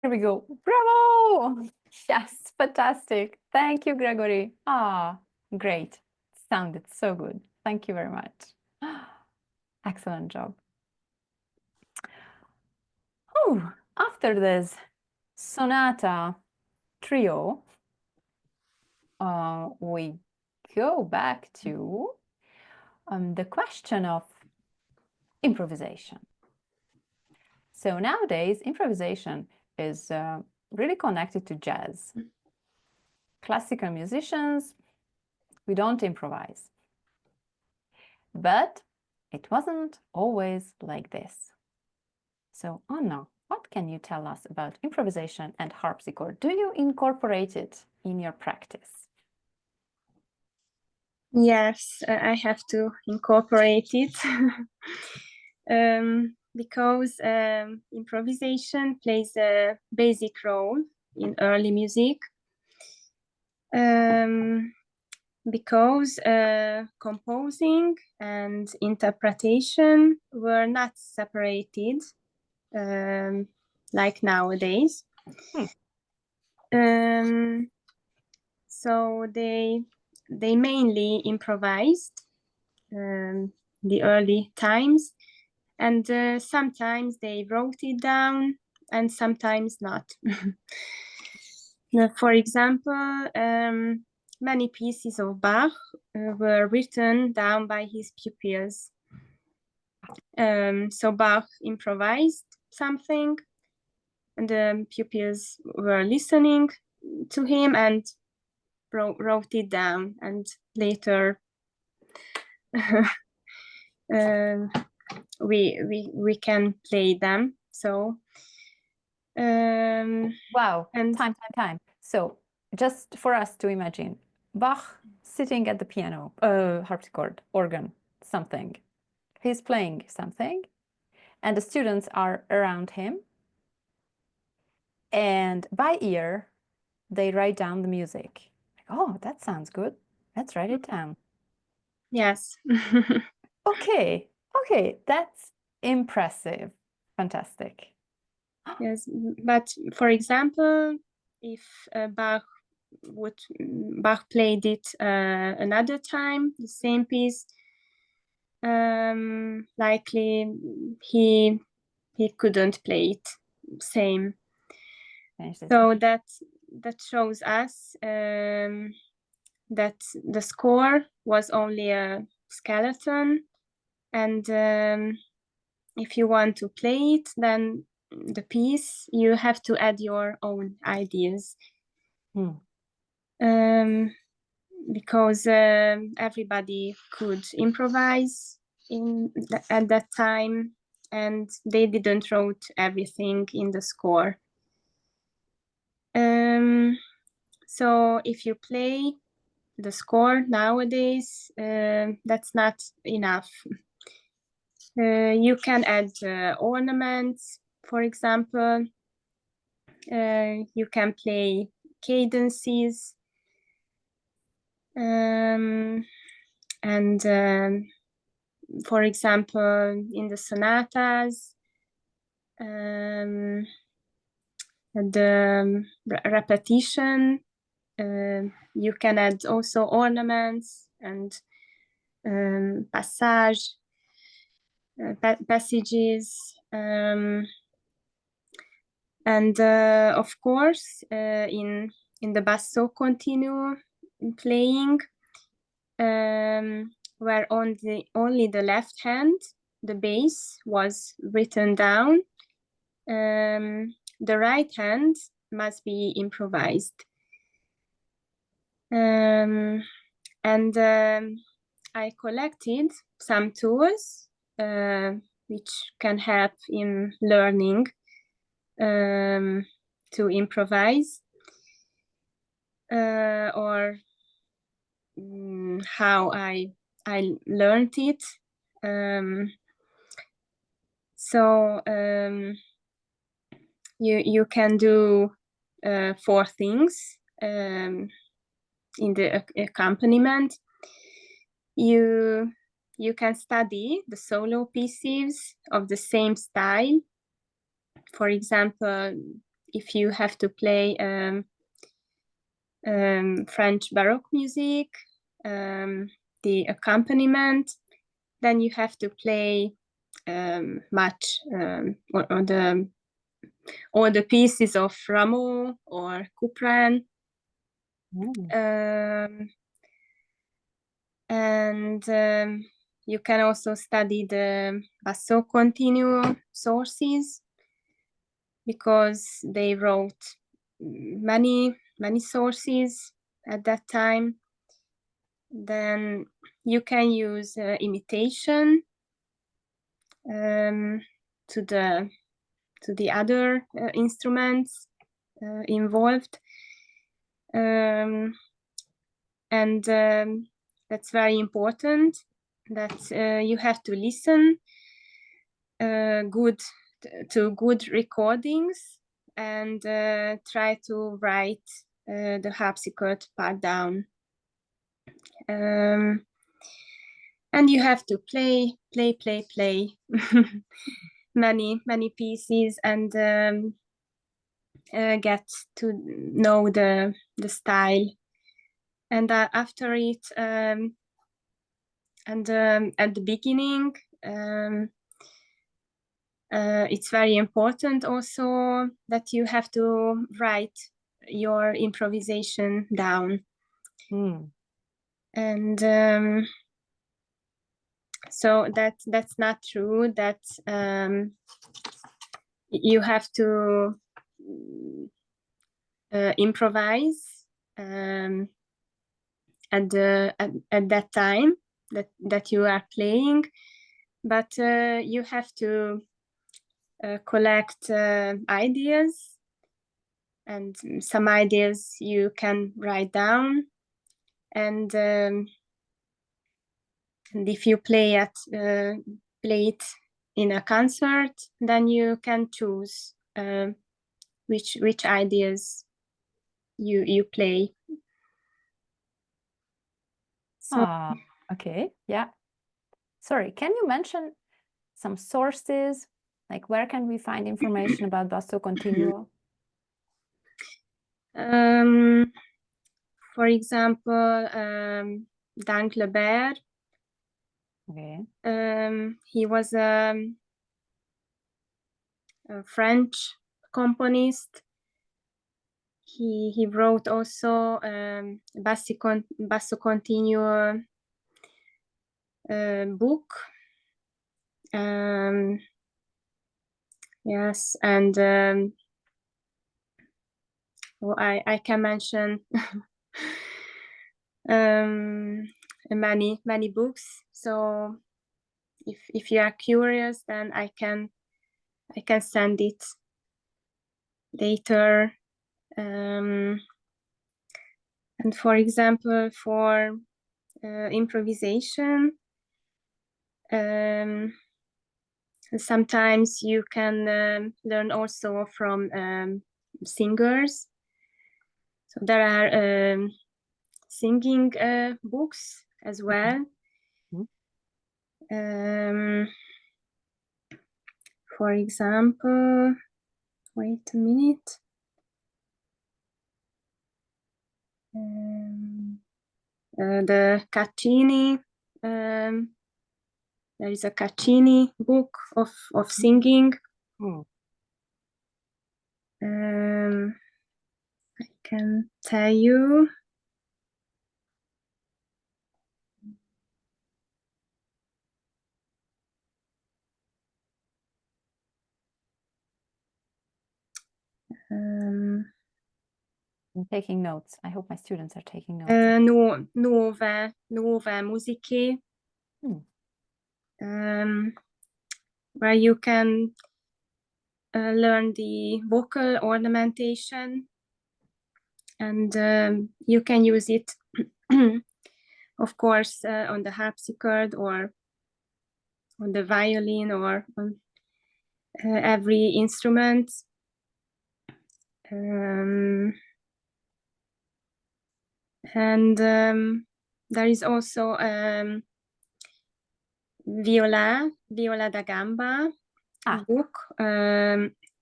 Here we go. Bravo! Yes, fantastic. Thank you, Gregory. Ah, great. Sounded so good. Thank you very much. Excellent job. Oh, after this sonata trio, we go back to the question of improvisation. So nowadays, improvisation is really connected to jazz. Classical musicians, we don't improvise. But it wasn't always like this. So Anna, what can you tell us about improvisation and harpsichord? Do you incorporate it in your practice?
Yes, I have to incorporate it because improvisation plays a basic role in early music. Because composing and interpretation were not separated like nowadays. So they mainly improvised the early times, and sometimes they wrote it down and sometimes not. For example, many pieces of Bach were written down by his pupils. So Bach improvised something, and the pupils were listening to him and wrote it down, and later we can play them. So
wow,
and
time. So just for us to imagine, Bach sitting at the piano, harpsichord, organ, something. He's playing something, and the students are around him. And by ear, they write down the music. Oh, that sounds good. Let's write it down.
yes.
Okay, that's impressive. Fantastic.
Yes, but for example, if Bach played it another time, the same piece, likely he couldn't play it same. So that shows us that the score was only a skeleton, and if you want to play it, then the piece, you have to add your own ideas. Because everybody could improvise at that time, and they didn't wrote everything in the score. So if you play the score nowadays, that's not enough. You can add ornaments, for example. You can play cadences, and for example, in the sonatas, the repetition, you can add also ornaments and passages, and of course in the basso continuo playing, where only the left hand, the bass, was written down, the right hand must be improvised. And I collected some tools which can help in learning to improvise, or how I learned it. So you can do 4 things in the accompaniment. You can study the solo pieces of the same style. For example, if you have to play French Baroque music, the accompaniment, then you have to play much or the pieces of Rameau or Couperin. And you can also study the basso continuo sources, because they wrote many sources at that time. Then you can use imitation to the other instruments involved, and that's very important, that you have to listen to good recordings and try to write the harpsichord part down. And you have to play many pieces, and get to know the style. And after it, and at the beginning, it's very important also that you have to write your improvisation down. And so that's not true, that you have to improvise at that time that you are playing, but you have to collect ideas, and some ideas you can write down, and if you play it in a concert, then you can choose which ideas you play. So
okay, yeah. Sorry, can you mention some sources? Like, where can we find information about basso continuo?
For example, Danglebert.
Okay.
He was a French componist. He wrote also basso continuo book. Yes, and I can mention many books. So if you are curious, then I can send it later. And for example, for improvisation, sometimes you can learn also from singers. So there are singing books as well. For example, wait a minute. The Caccini, there is a Caccini book of singing. I can tell you.
I'm taking notes. I hope my students are taking notes.
Nuove musiche, where you can learn the vocal ornamentation, and you can use it, of course, on the harpsichord or on the violin or on every instrument. And there is also Viola da Gamba book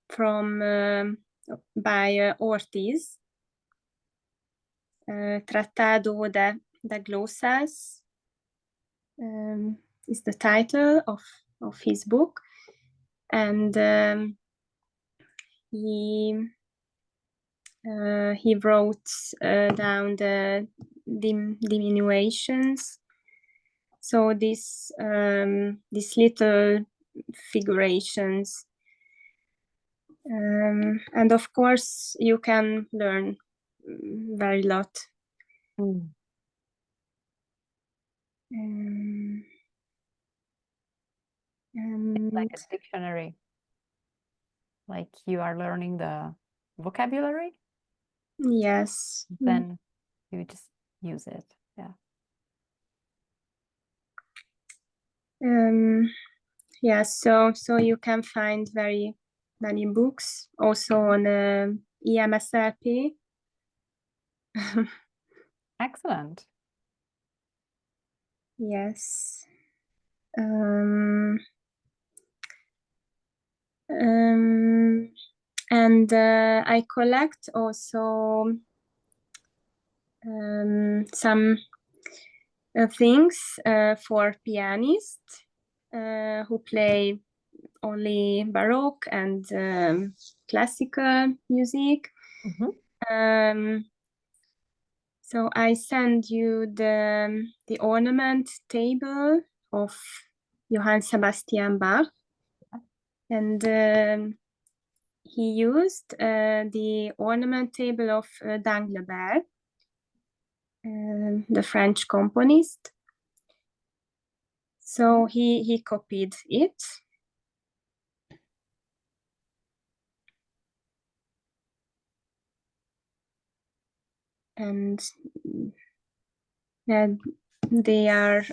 from by Ortiz. Tratado de Glosas is the title of his book, and he wrote down the diminutions. So these little figurations, and of course you can learn very lot.
Mm. It's like a dictionary, like you are learning the vocabulary,
Yes.
then you just use it. Yeah.
Yeah, so you can find very many books also on EMSLP.
Excellent.
Yes. And I collect also some things for pianists who play only Baroque and classical music. So I send you the ornament table of Johann Sebastian Bach, and he used the ornament table of Danglebert, the French componist. So he copied it. And they are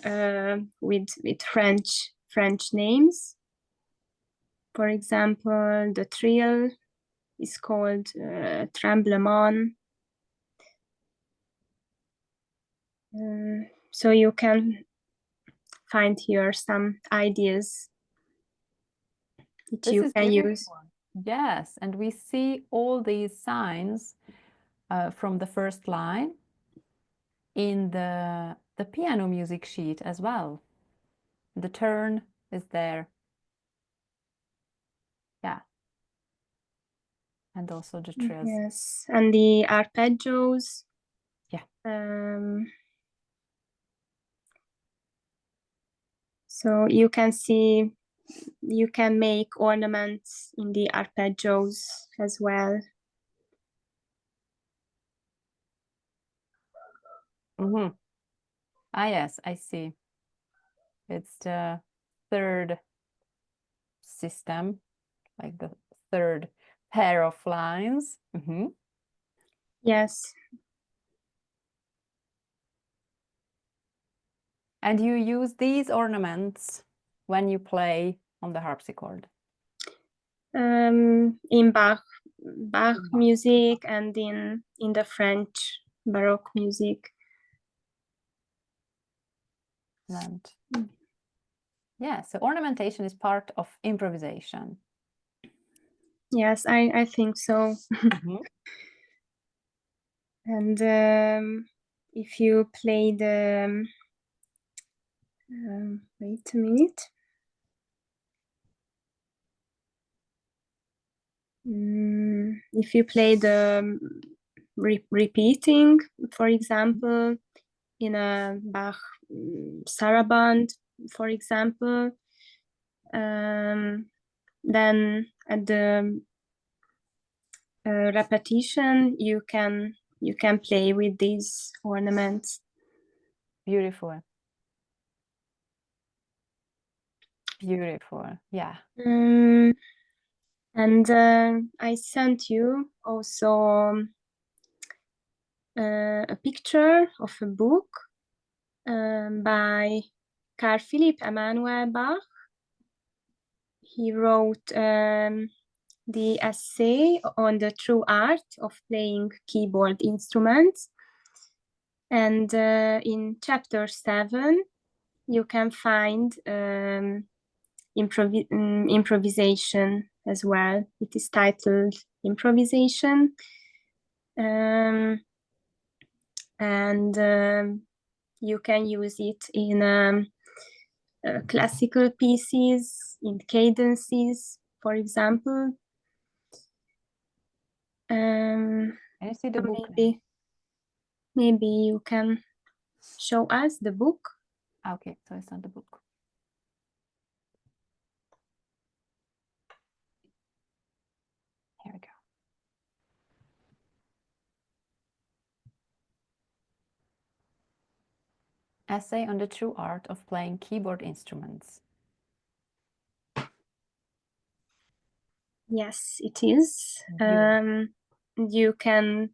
with French names. For example, the trill is called Tremblement. So you can find here some ideas that
This
you
is
can
beautiful.
use.
Yes, and we see all these signs from the first line in the piano music sheet as well. The turn is there. Yeah. And also the trills.
Yes, and the arpeggios.
Yeah.
So you can see, you can make ornaments in the arpeggios as well.
Ah, yes, I see. It's the third system, like the third pair of lines.
Yes.
And you use these ornaments when you play on the harpsichord?
In Bach music and in the French Baroque music.
And yeah, so ornamentation is part of improvisation.
Yes, I think so. And if you play the wait a minute. If you play the repeating, for example, in a Bach saraband, for example, then at the repetition you can play with these ornaments.
Beautiful. Beautiful, yeah.
And I sent you also a picture of a book by Carl Philipp Emanuel Bach. He wrote the essay on the true art of playing keyboard instruments. And in chapter 7, you can find improvisation as well. It is titled improvisation. And you can use it in classical pieces, in cadences, for example.
Can you see the book?
Maybe you can show us the book.
Okay, so it's not the book. Here we go. Essay on the True Art of Playing Keyboard Instruments.
Yes, it is. You can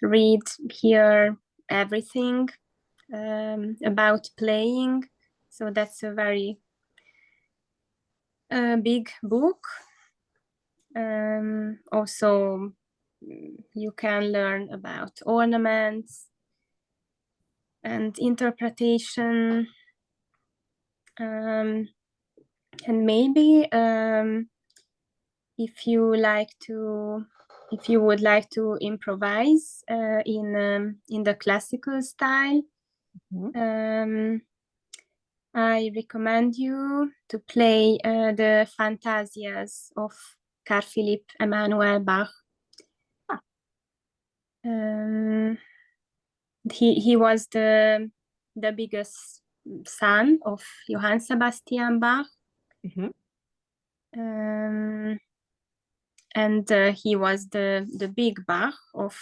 read here everything about playing. So that's a very big book. Also, you can learn about ornaments and interpretation. And maybe if you would like to improvise in the classical style, I recommend you to play the Fantasias of Carl Philipp Emanuel Bach. He was the biggest son of Johann Sebastian Bach. And he was the big Bach of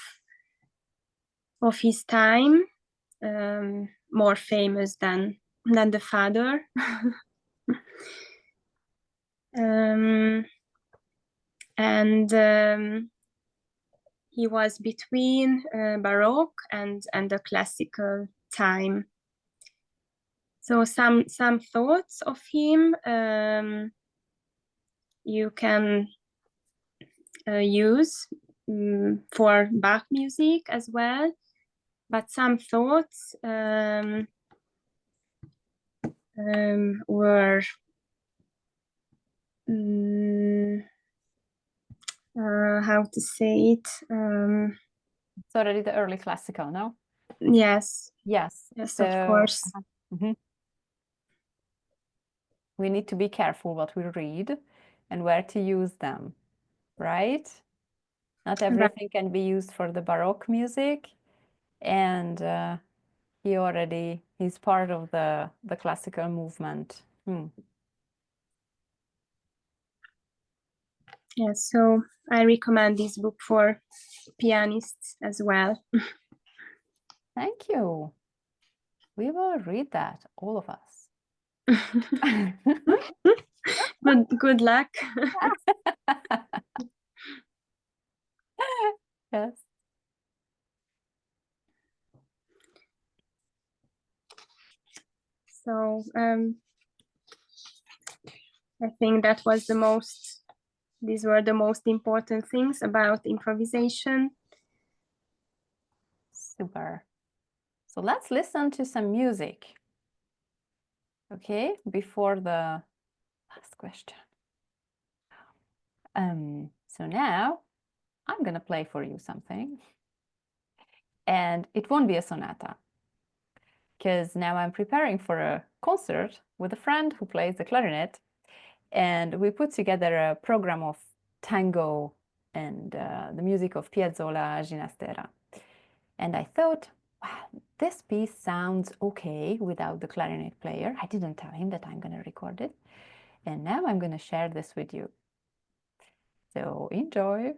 his time, more famous than the father. And he was between Baroque and the classical time. So some thoughts of him you can use for Bach music as well, but some thoughts were how to say it?
It's already the early classical, no?
Yes.
Yes.
Yes,
So,
of course.
We need to be careful what we read and where to use them, right? Not everything can be used for the Baroque music, and he's part of the classical movement.
Yes, so I recommend this book for pianists as well.
Thank you. We will read that, all of us.
Good luck.
Yes.
So I think these were the most important things about improvisation.
Super. So let's listen to some music. Okay, before the last question. So now I'm gonna play for you something. And it won't be a sonata, because now I'm preparing for a concert with a friend who plays the clarinet, and we put together a program of tango and the music of Piazzolla Ginastera. And I thought, wow, this piece sounds okay without the clarinet player. I didn't tell him that I'm going to record it. And now I'm going to share this with you. So enjoy.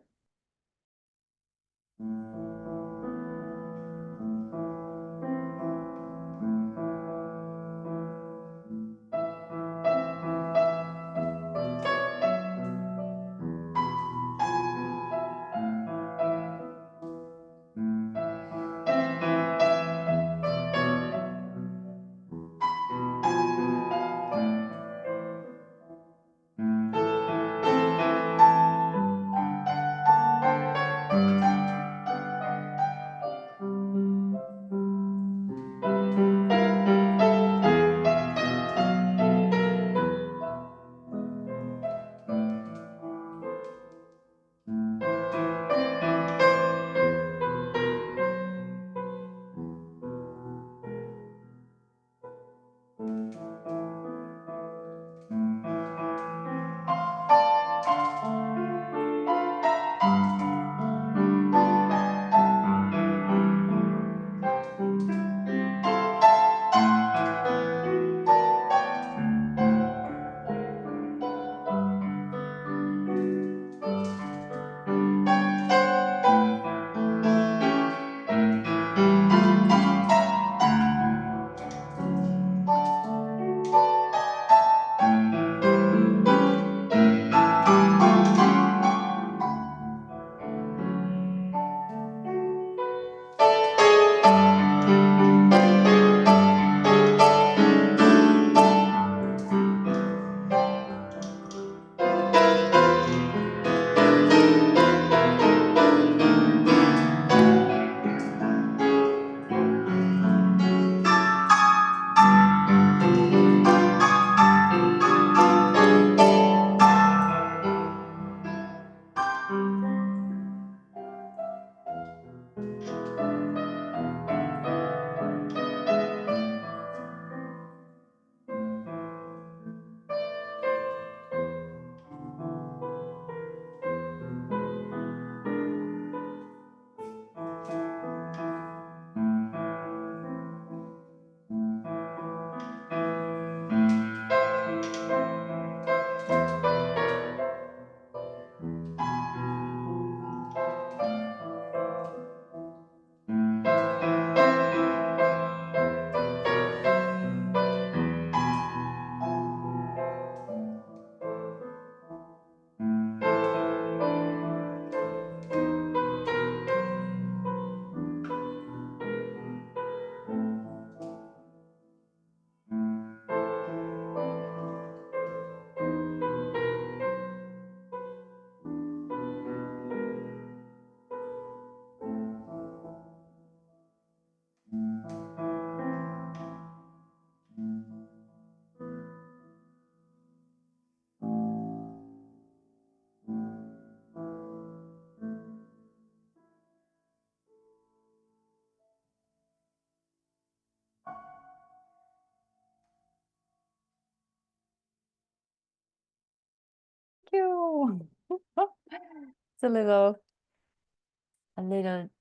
you. It's a little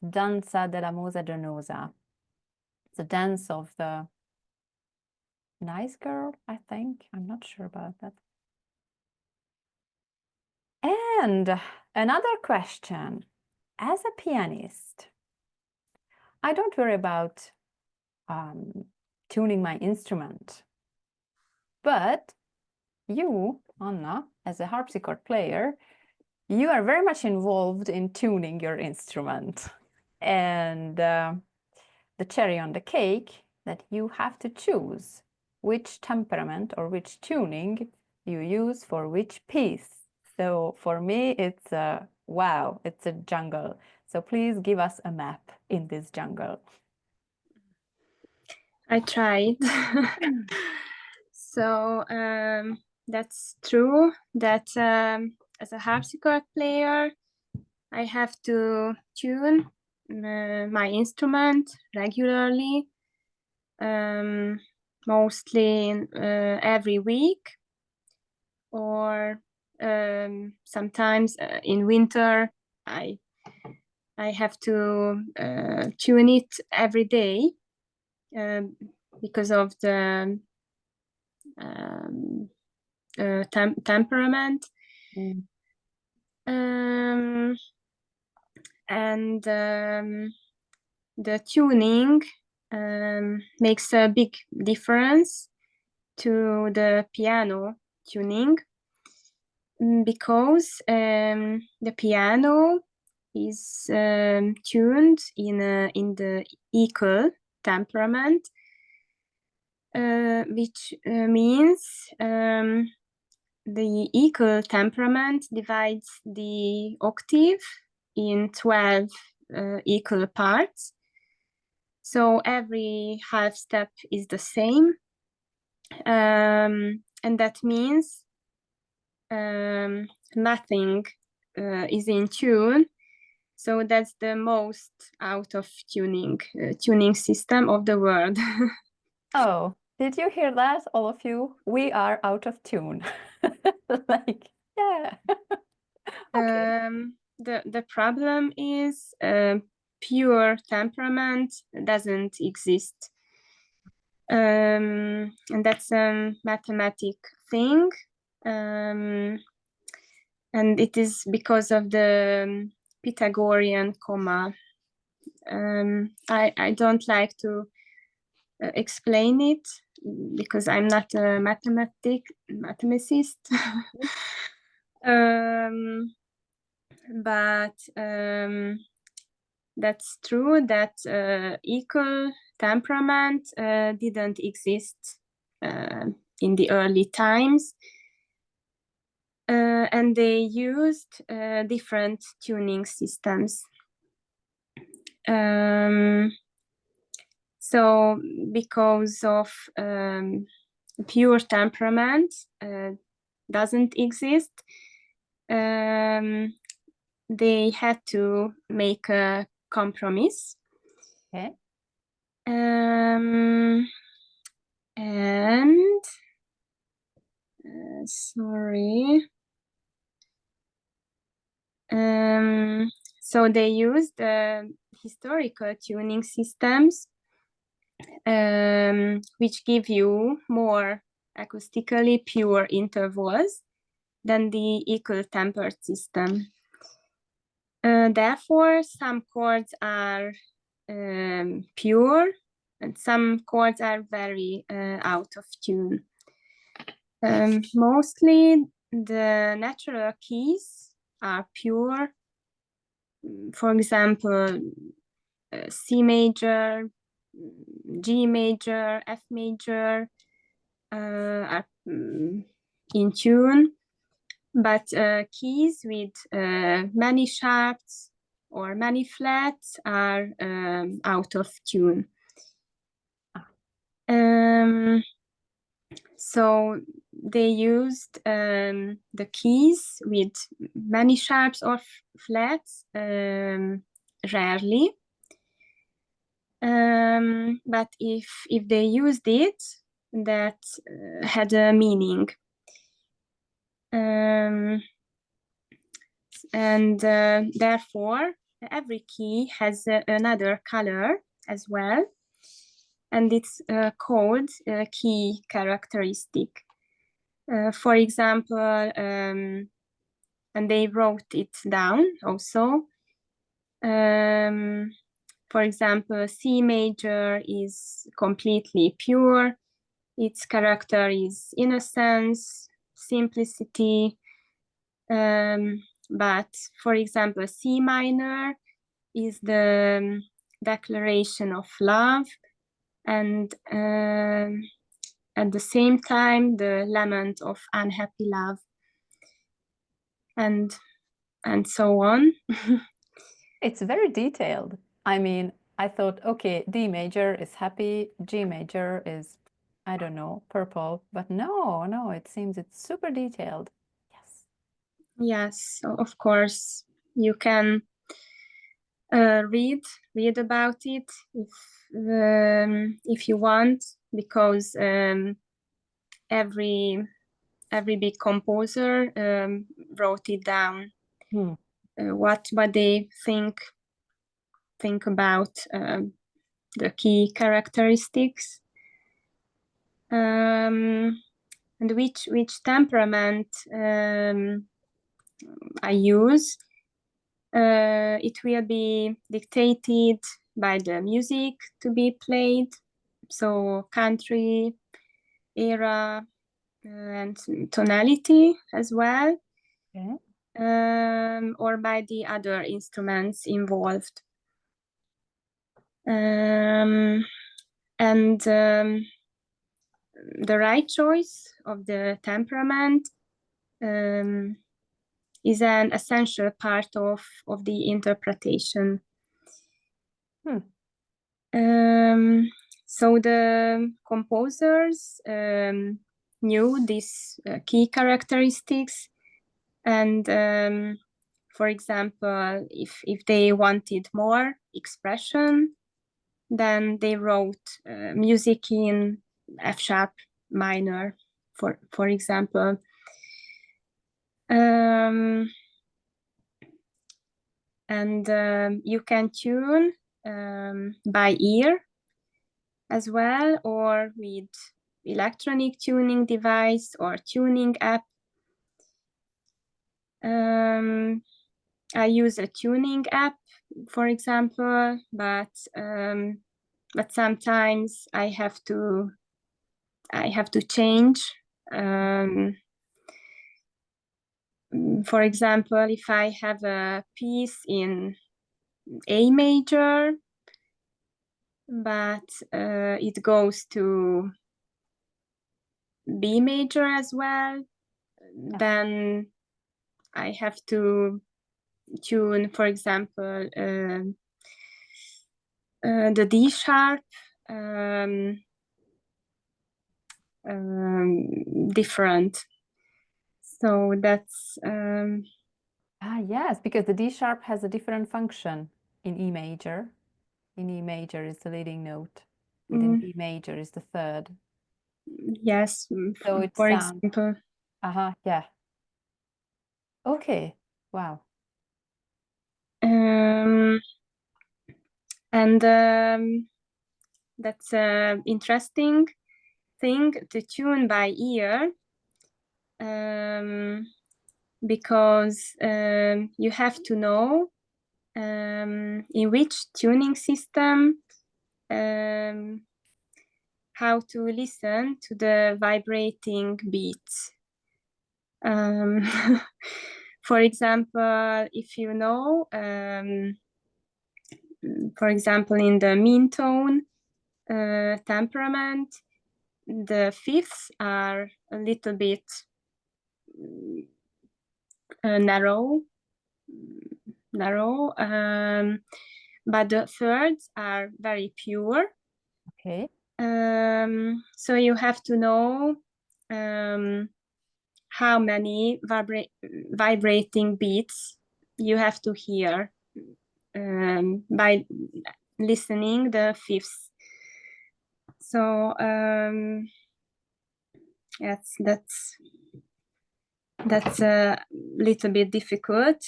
danza della mosa donosa. It's a dance of the nice girl, I think. I'm not sure about that. And another question. As a pianist, I don't worry about tuning my instrument. But you, Anna, as a harpsichord player, you are very much involved in tuning your instrument. And the cherry on the cake, that you have to choose which temperament or which tuning you use for which piece. So for me, it's wow, it's a jungle. So please give us a map in this jungle.
I tried. So that's true that as a harpsichord player, I have to tune my instrument regularly, mostly every week, or sometimes in winter I have to tune it every day because of the temperament. And the tuning makes a big difference to the piano tuning, because the piano is tuned in the equal temperament, which means the equal temperament divides the octave in 12 equal parts. So every half step is the same. And that means nothing is in tune. So that's the most out of tuning system of the world.
Oh, did you hear that, all of you? We are out of tune. Like, yeah. Okay.
The problem is pure temperament doesn't exist. And that's a mathematic thing. And it is because of the Pythagorean comma. I don't like to explain it because I'm not a mathematicist. But that's true that equal temperament didn't exist in the early times. And they used different tuning systems. So because of pure temperament doesn't exist, they had to make a compromise.
Okay.
And sorry. So they used historical tuning systems, which give you more acoustically pure intervals than the equal tempered system. Therefore, some chords are pure and some chords are very out of tune. Mostly the natural keys are pure. For example, C major, G major, F major are in tune, but keys with many sharps or many flats are out of tune. So they used the keys with many sharps or flats rarely. But if they used it, that had a meaning. and therefore every key has another color as well, and it's called key characteristic. For example, and they wrote it down also. For example, C major is completely pure. Its character is innocence, simplicity. But for example, C minor is the declaration of love, and at the same time, the lament of unhappy love, and so on.
It's very detailed. I mean, I thought, okay, D major is happy, G major is, I don't know, purple, but no, it seems it's super detailed. Yes.
Yes, of course, you can read about it if you want, because every big composer wrote it down. What they think about the key characteristics, and which temperament I use. It will be dictated by the music to be played, so country, era, and tonality as well.
Okay.
Or by the other instruments involved. And the right choice of the temperament is an essential part of the interpretation. So the composers knew these key characteristics, and for example, if they wanted more expression, then they wrote music in F sharp minor, for example. And you can tune by ear as well, or with electronic tuning device or tuning app. I use a tuning app, for example, but sometimes I have to change. For example, if I have a piece in A major, but it goes to B major as well, then I have to tune, for example, the D sharp different. So that's
yes, because the D sharp has a different function in E major. In E major is the leading note, and in B major is the third.
Yes,
So it
for
sounds,
example.
yeah. Okay, wow.
And that's an interesting thing to tune by ear, because you have to know in which tuning system how to listen to the vibrating beats. For example, if you know, for example, in the mean tone temperament, the fifths are a little bit narrow, but the thirds are very pure.
Okay.
So you have to know how many vibrating beats you have to hear by listening the fifths. So yes, that's a little bit difficult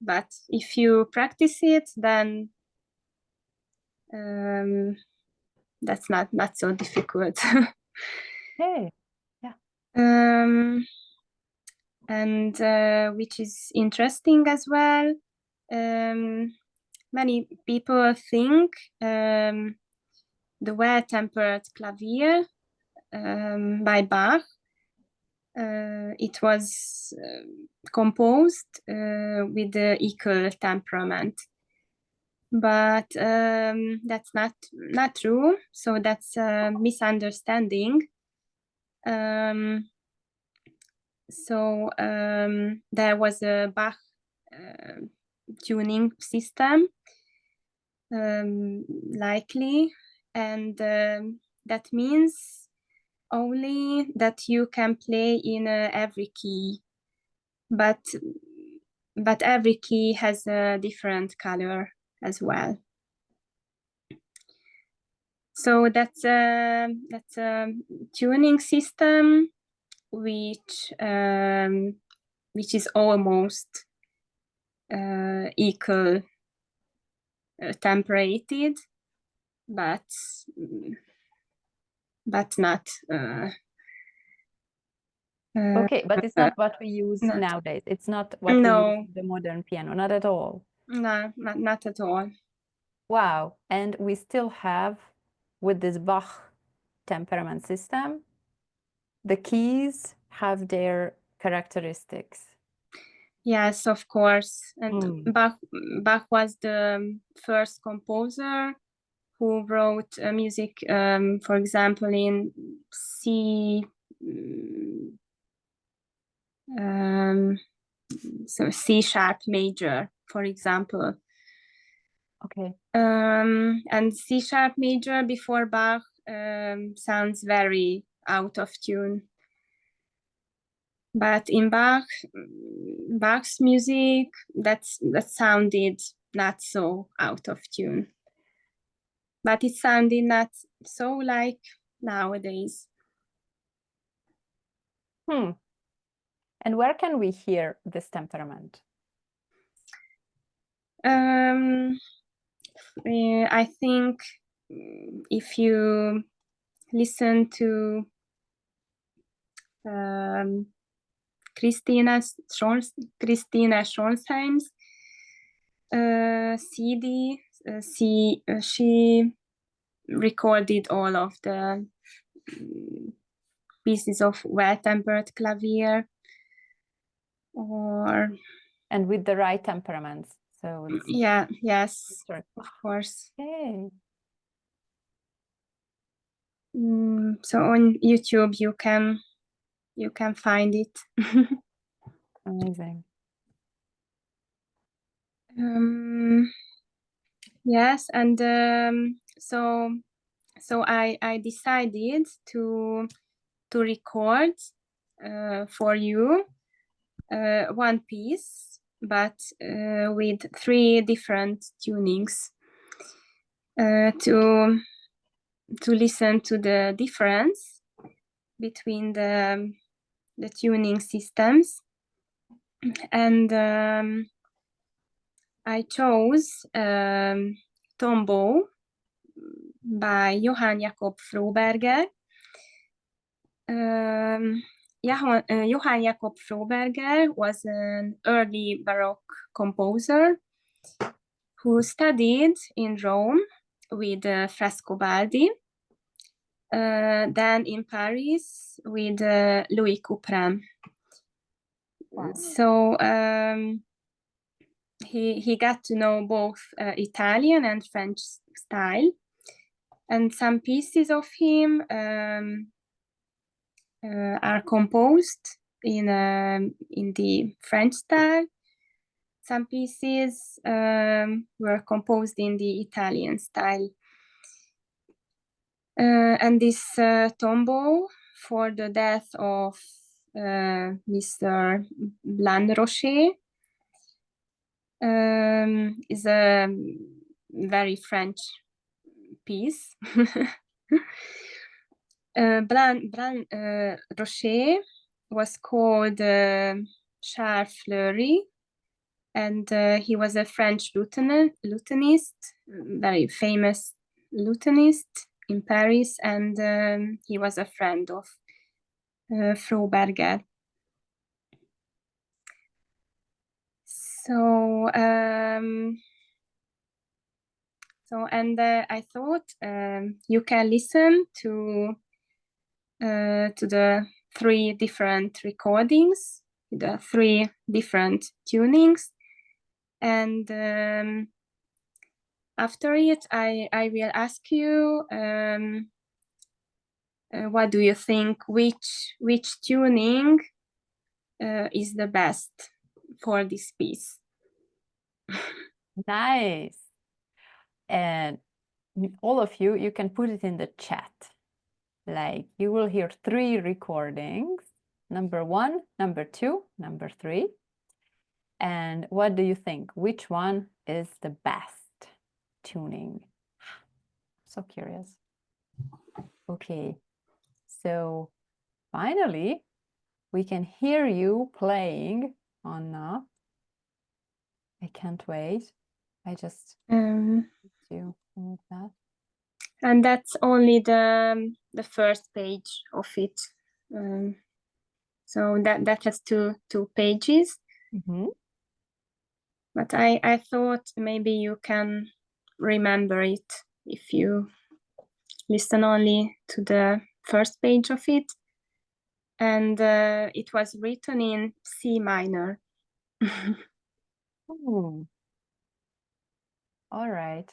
but if you practice it, then that's not so difficult.
Hey,
and which is interesting as well. Many people think the well-tempered clavier by Bach, it was composed with the equal temperament, but that's not true. So that's a misunderstanding. So there was a Bach tuning system, likely, and that means only that you can play in every key, but every key has a different color as well. So that's a tuning system which is almost equal temperated, but not.
okay, but it's not what we use nowadays. It's not what we use in the modern piano, not at all.
No, not at all.
Wow, and we still have, with this Bach temperament system, the keys have their characteristics.
Yes, of course. And Bach was the first composer who wrote music, for example, in C, so C sharp major, for example.
Okay.
And C sharp major before Bach sounds very out of tune. But in Bach's music, that sounded not so out of tune. But it sounded not so like nowadays.
And where can we hear this temperament?
I think if you listen to Christina Schonsheim's CD, she recorded all of the pieces of well-tempered clavier,
and with the right temperaments. So it's
yes, of course.
Okay.
So on YouTube you can find it.
Amazing.
Yes, and so I decided to record for you one piece, but with 3 different tunings, to listen to the difference between the tuning systems. And I chose Tombow by Johann Jakob Froberger. Johann Jakob Froberger was an early Baroque composer who studied in Rome with Frescobaldi, then in Paris with Louis Couperin. Wow. So he got to know both Italian and French style, and some pieces of him are composed in the French style. Some pieces were composed in the Italian style. And this tombeau for the death of Mr. Blanc-Rocher is a very French piece. Blanc-Rocher was called Charles Fleury, and he was a French lutenist, very famous lutenist in Paris, and he was a friend of Froberger. So, I thought you can listen to the 3 different recordings, the 3 different tunings, and after it, I will ask you what do you think, which tuning is the best for this piece.
Nice. And all of you, you can put it in the chat. Like you will hear 3 recordings, number 1, number 2, number 3. And what do you think? Which one is the best tuning? So curious. Okay, so finally, we can hear you playing, Anna. I can't wait. I just need to move that.
And that's only the first page of it. So that has two pages.
Mm-hmm.
But I thought maybe you can remember it if you listen only to the first page of it. And it was written in C minor.
All right.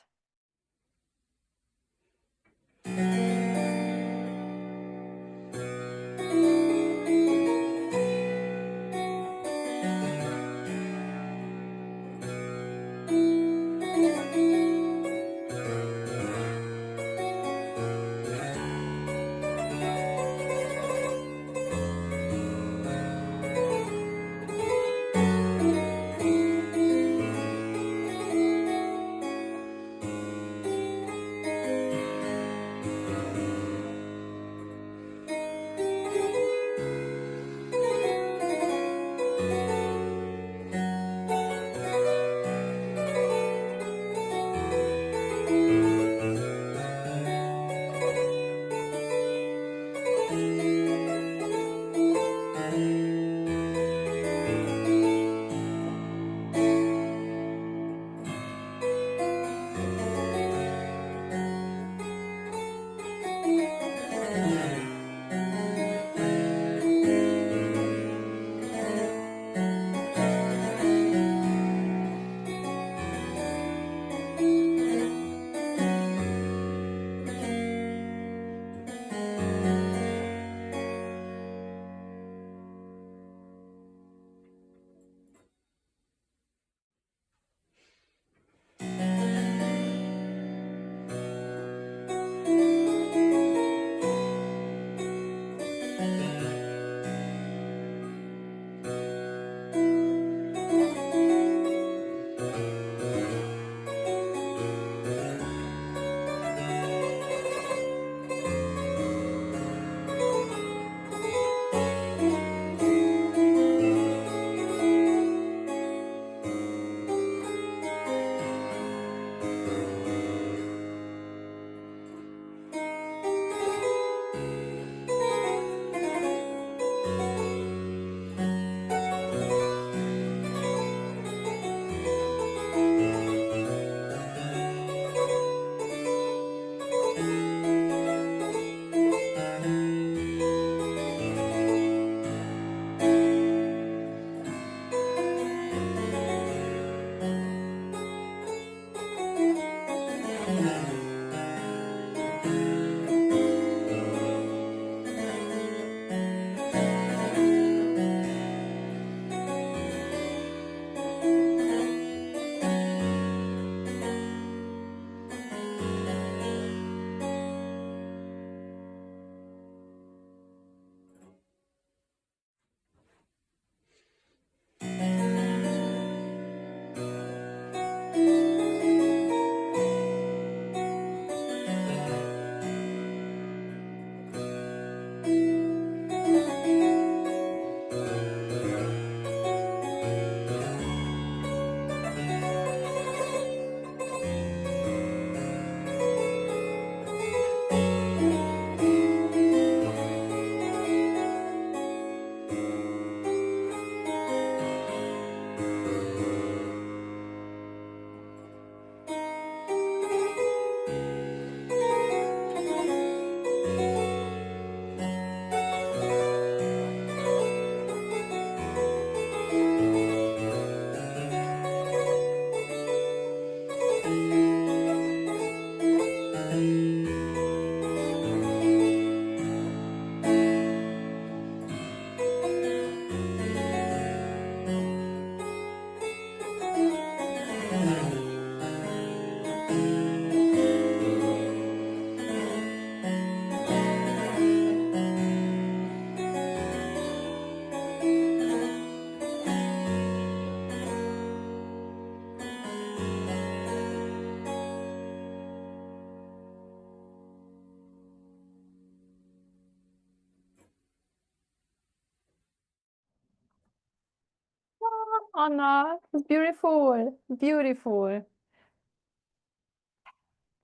Anna, it's beautiful, beautiful.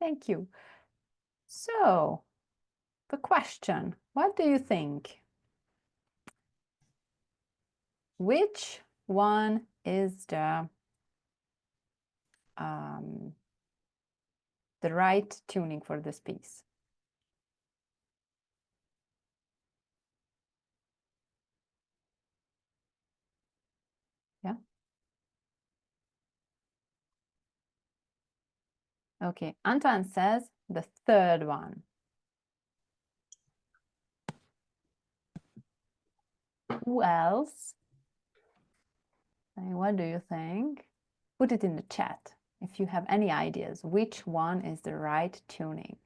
Thank you. So, the question, what do you think? Which one is the right tuning for this piece? Yeah. Okay, Antoine says the third one. Who else? And what do you think? Put it in the chat if you have any ideas. Which one is the right tuning?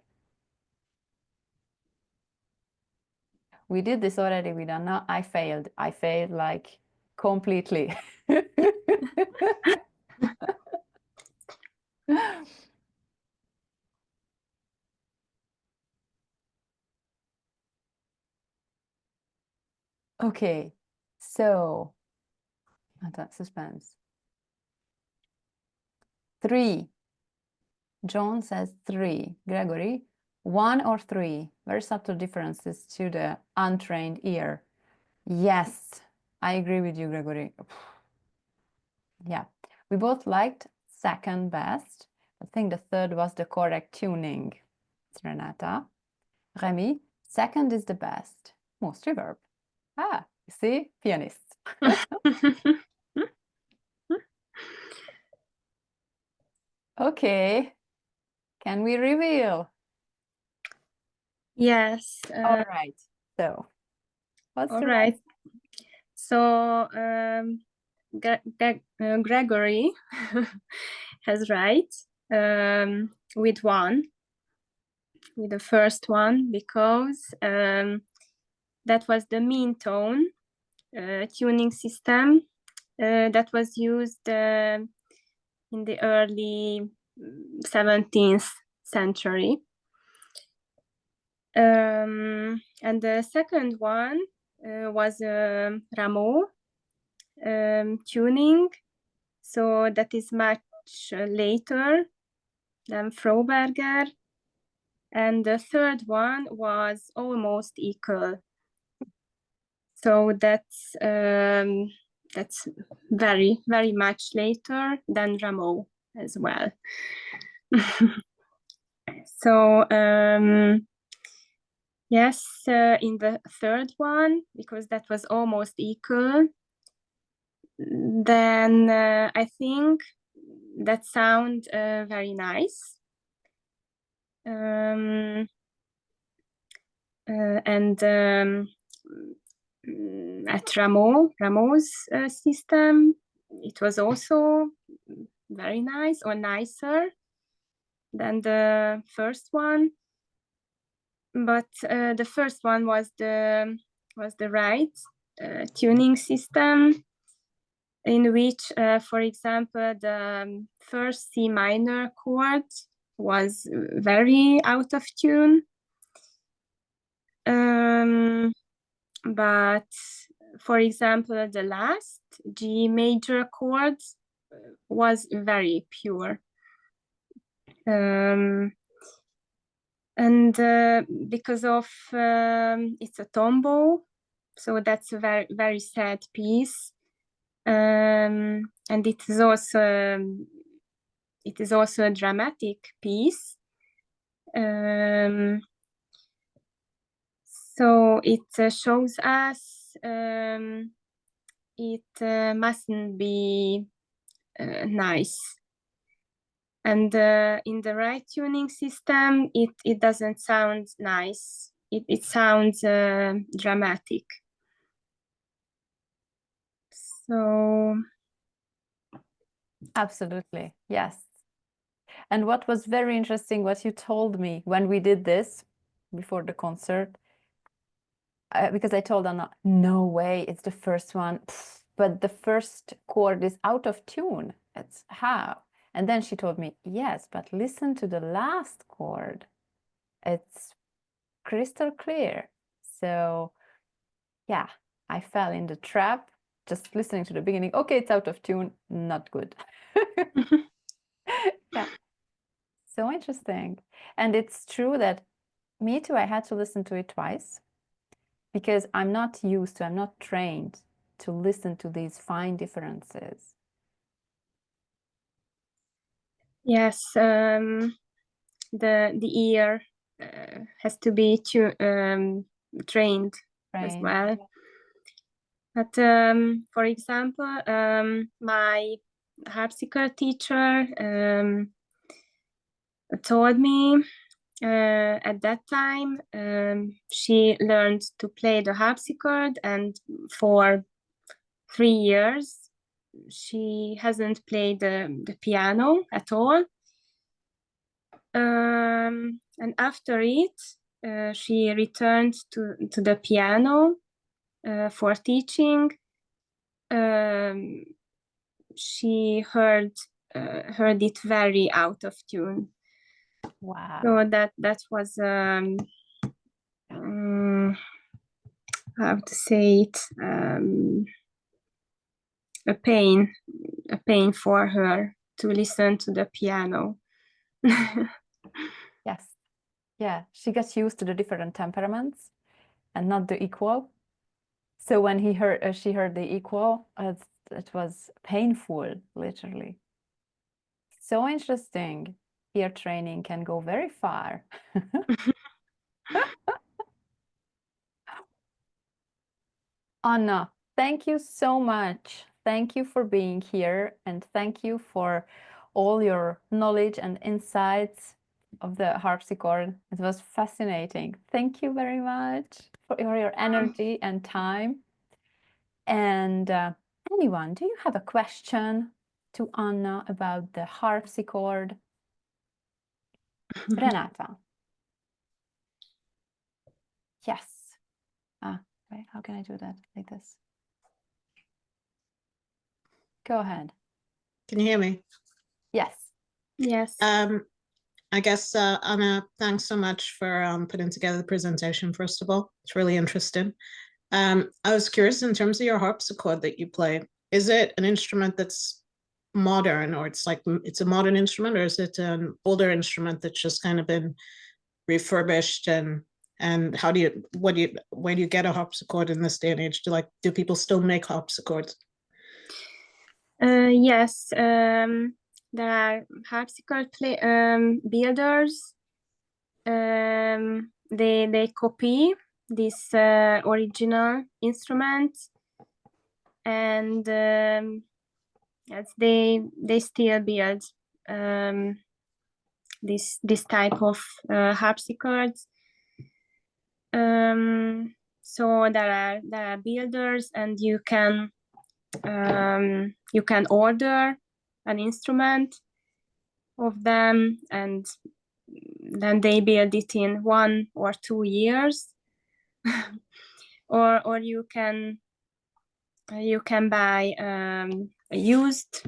We did this already with Anna. I failed. I failed like completely. Okay, so that suspense. 3. John says 3. Gregory, 1 or 3. Very subtle differences to the untrained ear. Yes, I agree with you, Gregory. Yeah, we both liked second best. I think the third was the correct tuning. It's Renata. Remy, second is the best. Most reverb. Ah, you see, pianist. Okay, can we reveal?
Yes.
All right, so what's
All
the
right. So Gregory has right with the first one, because that was the mean tone tuning system that was used in the early 17th century. And the second one was Rameau tuning, so that is much later than Froberger. And the third one was almost equal. So that's very, very much later than Rameau as well. So yes, in the third one, because that was almost equal, then I think that sound very nice. And at Rameau's system, it was also very nice, or nicer than the first one. But the first one was the right tuning system, in which, for example, the first C minor chord was very out of tune. But for example, the last G major chord was very pure. And because of it's a tombow, so that's a very, very sad piece. And it is also a dramatic piece. So it shows us it mustn't be nice. And in the right tuning system, it doesn't sound nice. It sounds dramatic. So
Absolutely, yes. And what was very interesting, what you told me when we did this before the concert, because I told Anna, no way, it's the first one. Pfft, but the first chord is out of tune. It's how? And then she told me, yes, but listen to the last chord. It's crystal clear. So yeah, I fell in the trap just listening to the beginning, okay, it's out of tune, not good. Yeah, so interesting. And it's true that me too, I had to listen to it twice because I'm not trained to listen to these fine differences.
Yes, the ear has to be trained as
Right.
well. But for example, my harpsichord teacher told me at that time she learned to play the harpsichord, and for 3 years she hasn't played the piano at all. And after it, she returned to the piano for teaching. She heard it very out of tune.
Wow.
So that was how to say it, a pain for her to listen to the piano.
Yes. Yeah, she gets used to the different temperaments and not the equal. So when she heard the equal, it was painful, literally. So interesting. Ear training can go very far. Anna, thank you so much. Thank you for being here, and thank you for all your knowledge and insights of the harpsichord. It was fascinating. Thank you very much for your energy and time. And anyone, do you have a question to Anna about the harpsichord? Renata. Yes. Wait, how can I do that? Like this. Go ahead.
Can you hear me?
Yes.
Yes.
I guess, Anna, thanks so much for putting together the presentation, first of all. It's really interesting. I was curious, in terms of your harpsichord that you play, is it an instrument that's modern, or it's a modern instrument, or is it an older instrument that's just kind of been refurbished, and where do you get a harpsichord in this day and age? Do people still make harpsichords?
Yes, there are harpsichord builders. They copy this original instrument, and yes, they still build this type of harpsichords. So there are builders, and you can order an instrument of them, and then they build it in 1 or 2 years. or you can buy a used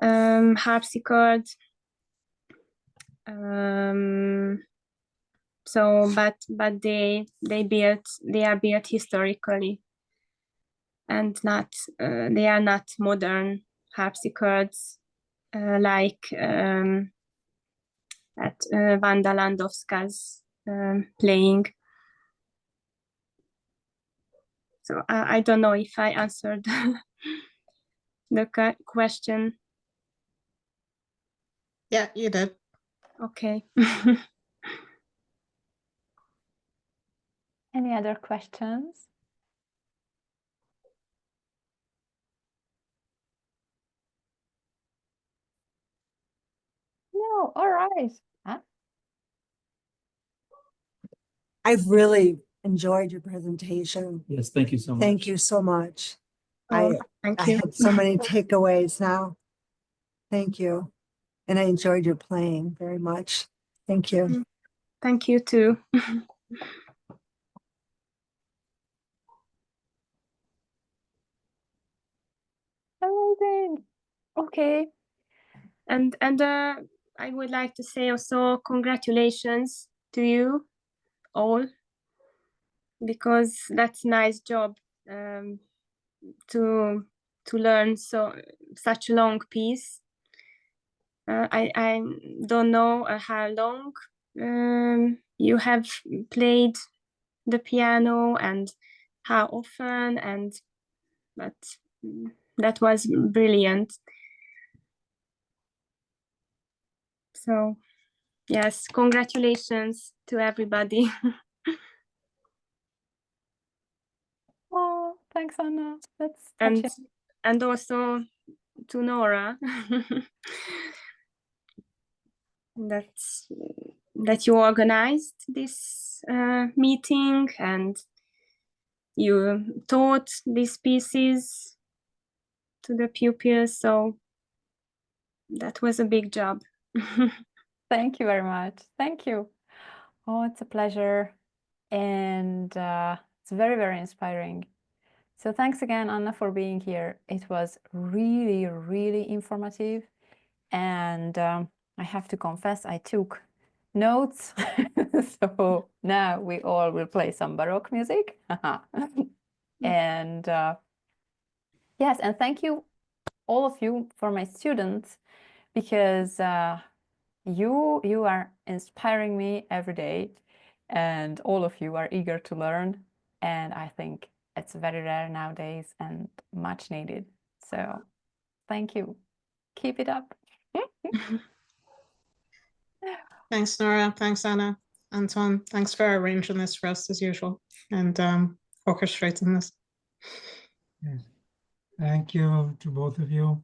harpsichord. So but they are built historically, and not they are not modern harpsichords like at Wanda Landowska's playing. So I don't know if I answered the question.
Yeah, you did.
Okay.
Any other questions? No, all right. Huh?
I've really enjoyed your presentation.
Yes, thank you so much.
Thank you so much.
Oh, thank
I
you.
had so many takeaways now. Thank you. And I enjoyed your playing very much. Thank you.
Thank you too.
Amazing. Okay.
And I would like to say also congratulations to you all, because that's a nice job to learn such a long piece. I don't know how long you have played the piano and how often, but that was brilliant. So yes, congratulations to everybody.
Oh, thanks, Anna. That's
and
touching.
and also to Nora. that you organized this meeting and you taught these pieces to the pupils, so that was a big job.
Thank you very much. Thank you. Oh, it's a pleasure. And it's very, very inspiring. So thanks again, Anna, for being here. It was really, really informative. And I have to confess, I took notes. So now we all will play some Baroque music. And yes, and thank you, all of you, for my students, because you are inspiring me every day, and all of you are eager to learn. And I think it's very rare nowadays and much needed. So thank you. Keep it up.
Thanks, Nora. Thanks, Anna. Antoine, thanks for arranging this for us as usual and orchestrating this.
Yes. Thank you to both of you,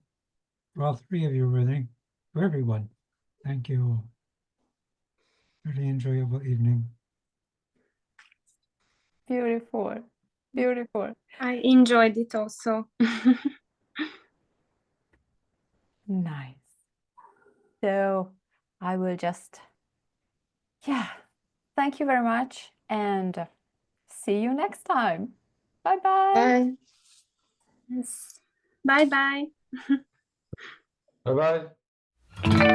for all three of you, really, for everyone. Thank you. Really enjoyable evening.
Beautiful. Beautiful.
I enjoyed it also.
Nice. So I will just, thank you very much, and see you next time. Bye-bye.
Bye.
Yes. Bye bye.
Bye-bye.